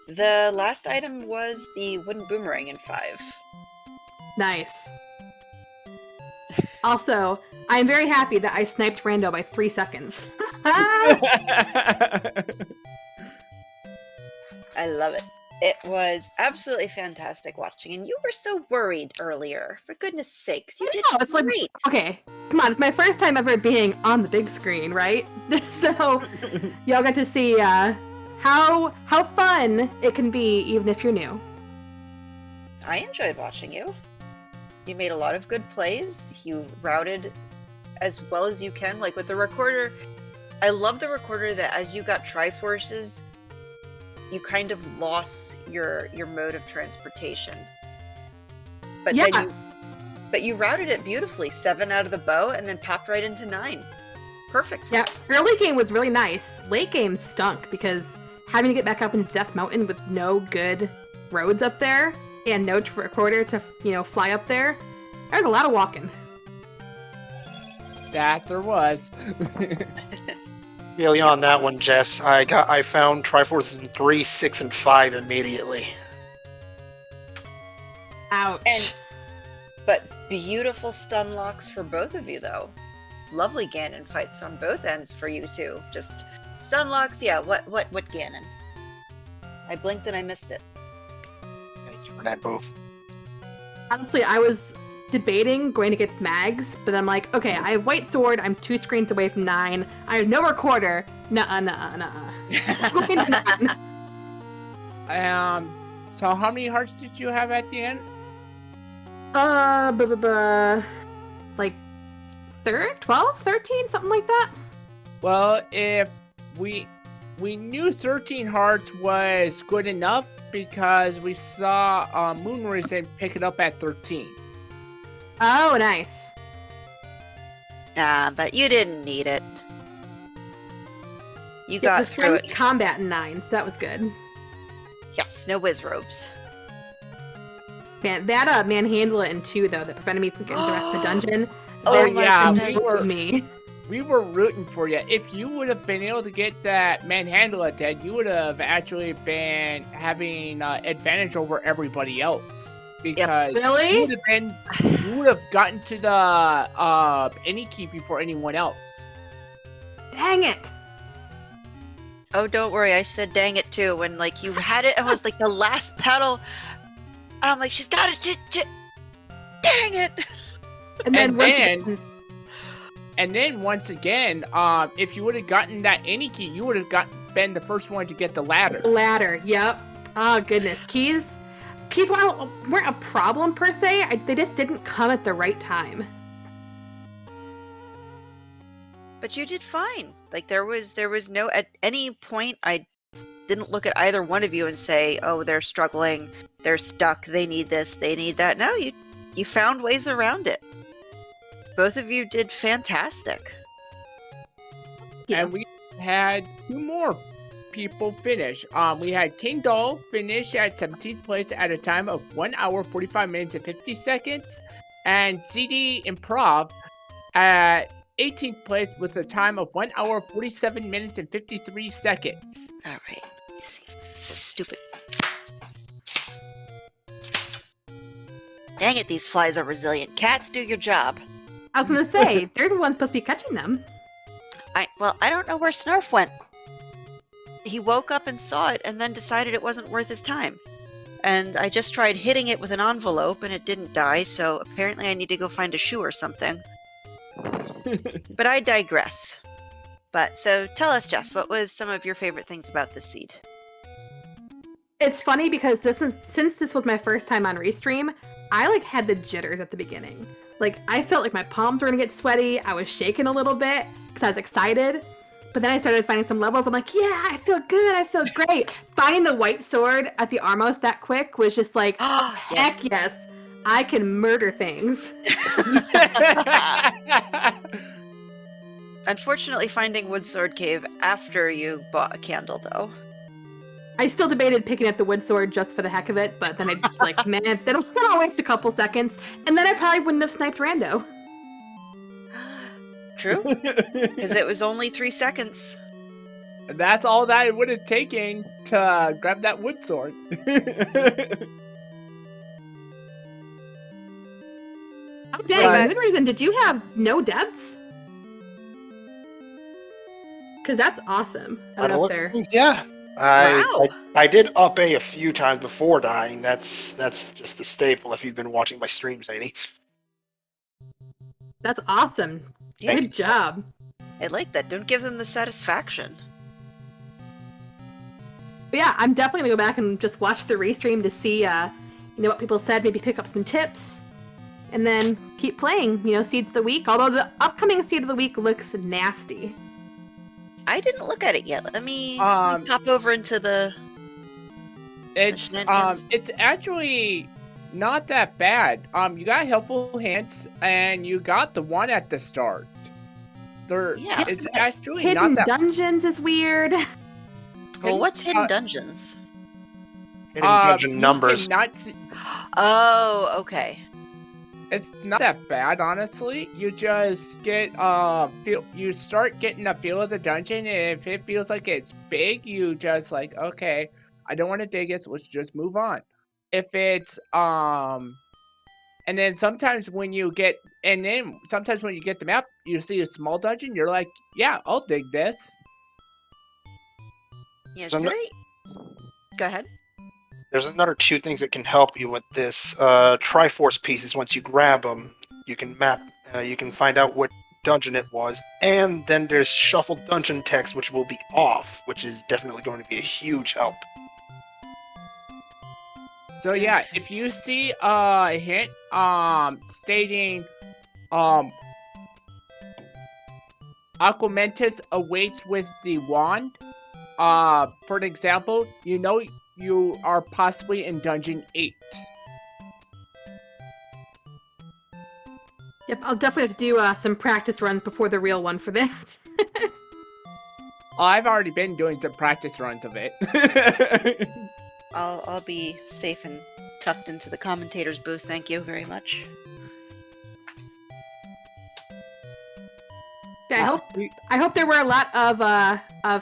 The last item was the wooden boomerang in 5. Nice. Also, I am very happy that I sniped Rando by 3 seconds. I love it. It was absolutely fantastic watching, and you were so worried earlier. For goodness sakes, you did No, it's like, great. okay, come on, it's my first time ever being on the big screen, right? So, y'all got to see how fun it can be, even if you're new. I enjoyed watching you. You made a lot of good plays. You routed as well as you can, like with the recorder. I love the recorder that as you got Triforces, you kind of lost your mode of transportation. But Yeah. then you routed it beautifully. 7 out of the bow, and then popped right into 9. Perfect. Yeah, early game was really nice. Late game stunk because having to get back up into Death Mountain with no good roads up there and no recorder to, fly up there, there was a lot of walking. That there was. Really on that one, Jess. I found Triforces in 3, 6, and 5 immediately. Ouch. But beautiful stun locks for both of you, though. Lovely Ganon fights on both ends for you too. Just stun locks, yeah. What Ganon? I blinked and I missed it. Thank you for that move. Honestly, I was debating going to get mags, but I'm like, okay, I have White Sword, I'm 2 screens away from 9, I have no recorder. Nuh-uh. Going to 9. So how many hearts did you have at the end? Like 12, 13, something like that. Well, if we knew 13 hearts was good enough because we saw Moonrisen pick it up at 13. Oh, nice. But you didn't need it. You It got was through friendly it. combat in 9, so that was good. Yes, no whiz robes. Man, that manhandle it in 2 though, that prevented me from getting the rest of the dungeon. Oh that my yeah, goodness. me. We were rooting for you. If you would have been able to get that manhandle at that, you would have actually been having advantage over everybody else. Because Really? you would have gotten to the any key before anyone else. Dang it. Oh, don't worry. I said dang it too when like you had it and was like the last pedal. And I'm like, she's got it. Dang it. And then, once again, if you would have gotten that any key, you would have been the first one to get the ladder. ladder, yep. Oh, goodness. Keys weren't a problem per se. They just didn't come at the right time. But you did fine. Like there was no at any point I didn't look at either one of you and say, "Oh, they're struggling. They're stuck. They need this. They need that." No, you found ways around it. Both of you did fantastic. Yeah. And we had 2 more people finish. We had King Doll finish at 17th place at a time of 1 hour, 45 minutes, and 50 seconds. And CD Improv at 18th place with a time of 1 hour, 47 minutes, and 53 seconds. All right. Let me see. This is stupid. Dang it, these flies are resilient. Cats, do your job. I was gonna say, they're the ones supposed to be catching them. I don't know where Snarf went. He woke up and saw it and then decided it wasn't worth his time. And I just tried hitting it with an envelope and it didn't die, so apparently I need to go find a shoe or something. But I digress. But so tell us, Jess, what was some of your favorite things about this seed? It's funny because since this was my first time on Restream, I had the jitters at the beginning. I felt like my palms were gonna get sweaty. I was shaking a little bit because I was excited. But then I started finding some levels. I'm like, yeah, I feel good. I feel great. Finding the white sword at the Armos that quick was just like, oh, heck yes, I can murder things. Unfortunately, finding Wood Sword Cave after you bought a candle, though. I still debated picking up the wood sword just for the heck of it, but then I was like, man, that'll waste a couple seconds, and then I probably wouldn't have sniped Rando. True, because it was only 3 seconds. That's all that it would have taken to grab that wood sword. Oh, dang, good reason. Did you have no deaths? Because that's awesome. I don't know if they're... Yeah. Wow. I did up A few times before dying. That's just a staple if you've been watching my streams, Amy. That's awesome. Yeah. Good job. I like that. Don't give them the satisfaction. But yeah, I'm definitely gonna go back and just watch the restream to see, what people said. Maybe pick up some tips, and then keep playing. Seeds of the week. Although the upcoming seed of the week looks nasty. I didn't look at it yet. Let me pop over into the. It's actually not that bad. You got helpful hints, and you got the one at the start. It's actually Hidden not that. dungeons is weird. Well, what's hidden dungeons? Hidden dungeon numbers. Oh, okay. It's not that bad, honestly. You just get you start getting a feel of the dungeon, and if it feels like it's big, you just like, okay, I don't want to dig it, so let's just move on. If it's and then sometimes when you get the map, you see a small dungeon, you're like, yeah, I'll dig this. Yeah, it's very... Go ahead. There's another 2 things that can help you with this. Triforce pieces, once you grab them, you can map, you can find out what dungeon it was, and then there's shuffled dungeon text, which will be off, which is definitely going to be a huge help. So yeah, if you see a hint stating Aquamentus awaits with the wand, for an example, you are possibly in dungeon 8. Yep, I'll definitely have to do some practice runs before the real one for that. I've already been doing some practice runs of it. I'll be safe and tucked into the commentator's booth. Thank you very much. Yeah, I hope there were a lot of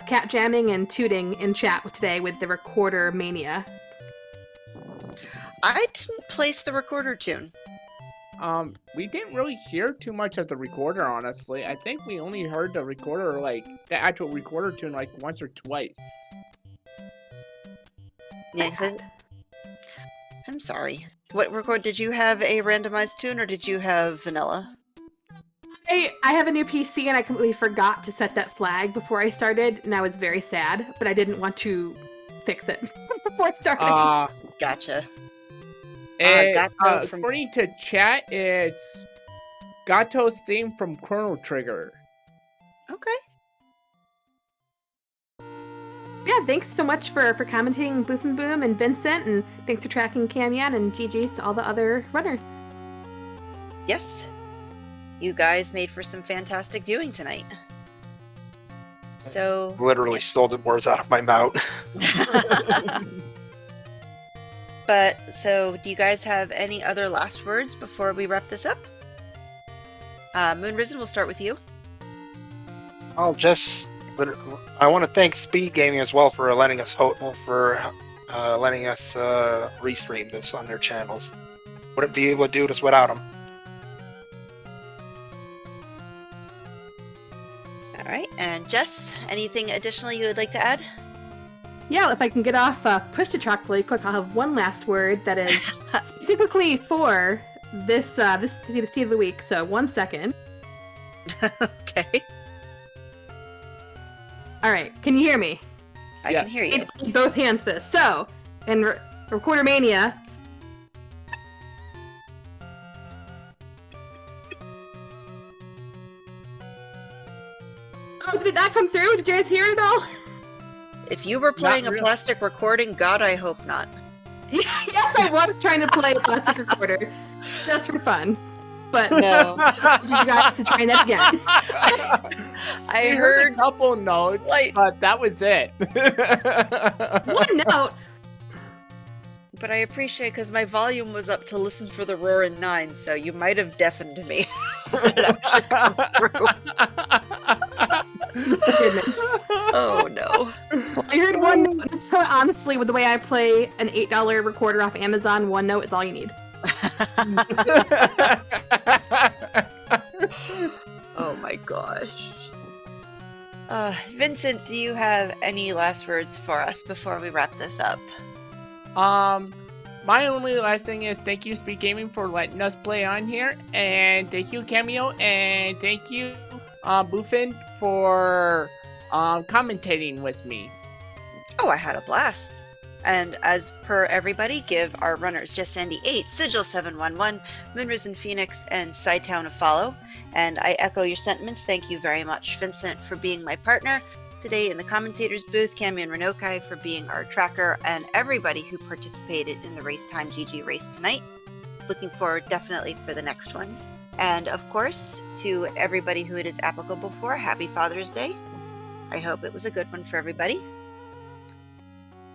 cat jamming and tooting in chat today with the recorder mania. I didn't place the recorder tune. We didn't really hear too much of the recorder, honestly. I think we only heard the recorder, the actual recorder tune, once or twice. Yeah, I'm sorry. What record did you have? A randomized tune, or did you have vanilla? I have a new PC, and I completely forgot to set that flag before I started, and I was very sad, but I didn't want to fix it before starting. Gotcha. According to chat, it's Gato's theme from Chrono Trigger. Okay. Yeah, thanks so much for commenting, Boof and Boom and Vincent, and thanks for tracking Camyan, and GG's to all the other runners. Yes. You guys made for some fantastic viewing tonight. So... Literally stole the words out of my mouth. But, so, do you guys have any other last words before we wrap this up? Moonrisen, we'll start with you. I want to thank Speed Gaming as well for letting us restream this on their channels. Wouldn't be able to do this without them. Alright, and Jess, anything additionally you would like to add? Yeah, if I can get off push-to-talk really quick, I'll have one last word that is specifically for this seed of the week, so 1 second. Okay. Alright, can you hear me? I can hear you. Need both hands for this. So, in Recorder Mania, oh, did it not come through? Did you guys hear it at all? If you were playing a plastic recording, God, I hope not. Yes, I was trying to play a plastic recorder, just for fun. But no, you guys to try that again. I heard a couple notes, but that was it. What? one note. But I appreciate because my volume was up to listen for the roar in 9, so you might have deafened me. It actually come through. Goodness. Oh no. I heard one note. Honestly, with the way I play an $8 recorder off Amazon, one note is all you need. Oh my gosh. Vincent, do you have any last words for us before we wrap this up? My only last thing is thank you, Speed Gaming, for letting us play on here, and thank you, Cameo, and thank you, Boofin, for commentating with me. Oh, I had a blast. And as per everybody, give our runners Just Sandy 8, Sigil 711, Moonrisen Phoenix, and Psytown a follow. And I echo your sentiments. Thank you very much, Vincent, for being my partner today in the commentators booth, Cami and Renokai for being our tracker, and everybody who participated in the Race Time GG race tonight. Looking forward definitely for the next one. And of course, to everybody who it is applicable for, Happy Father's Day. I hope it was a good one for everybody.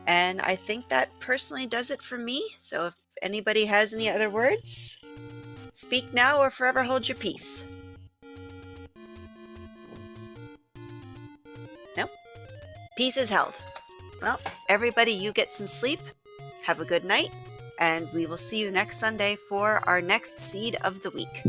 And I think that personally does it for me. So if anybody has any other words, speak now or forever hold your peace. No? Peace is held. Well, everybody, you get some sleep. Have a good night. And we will see you next Sunday for our next seed of the week.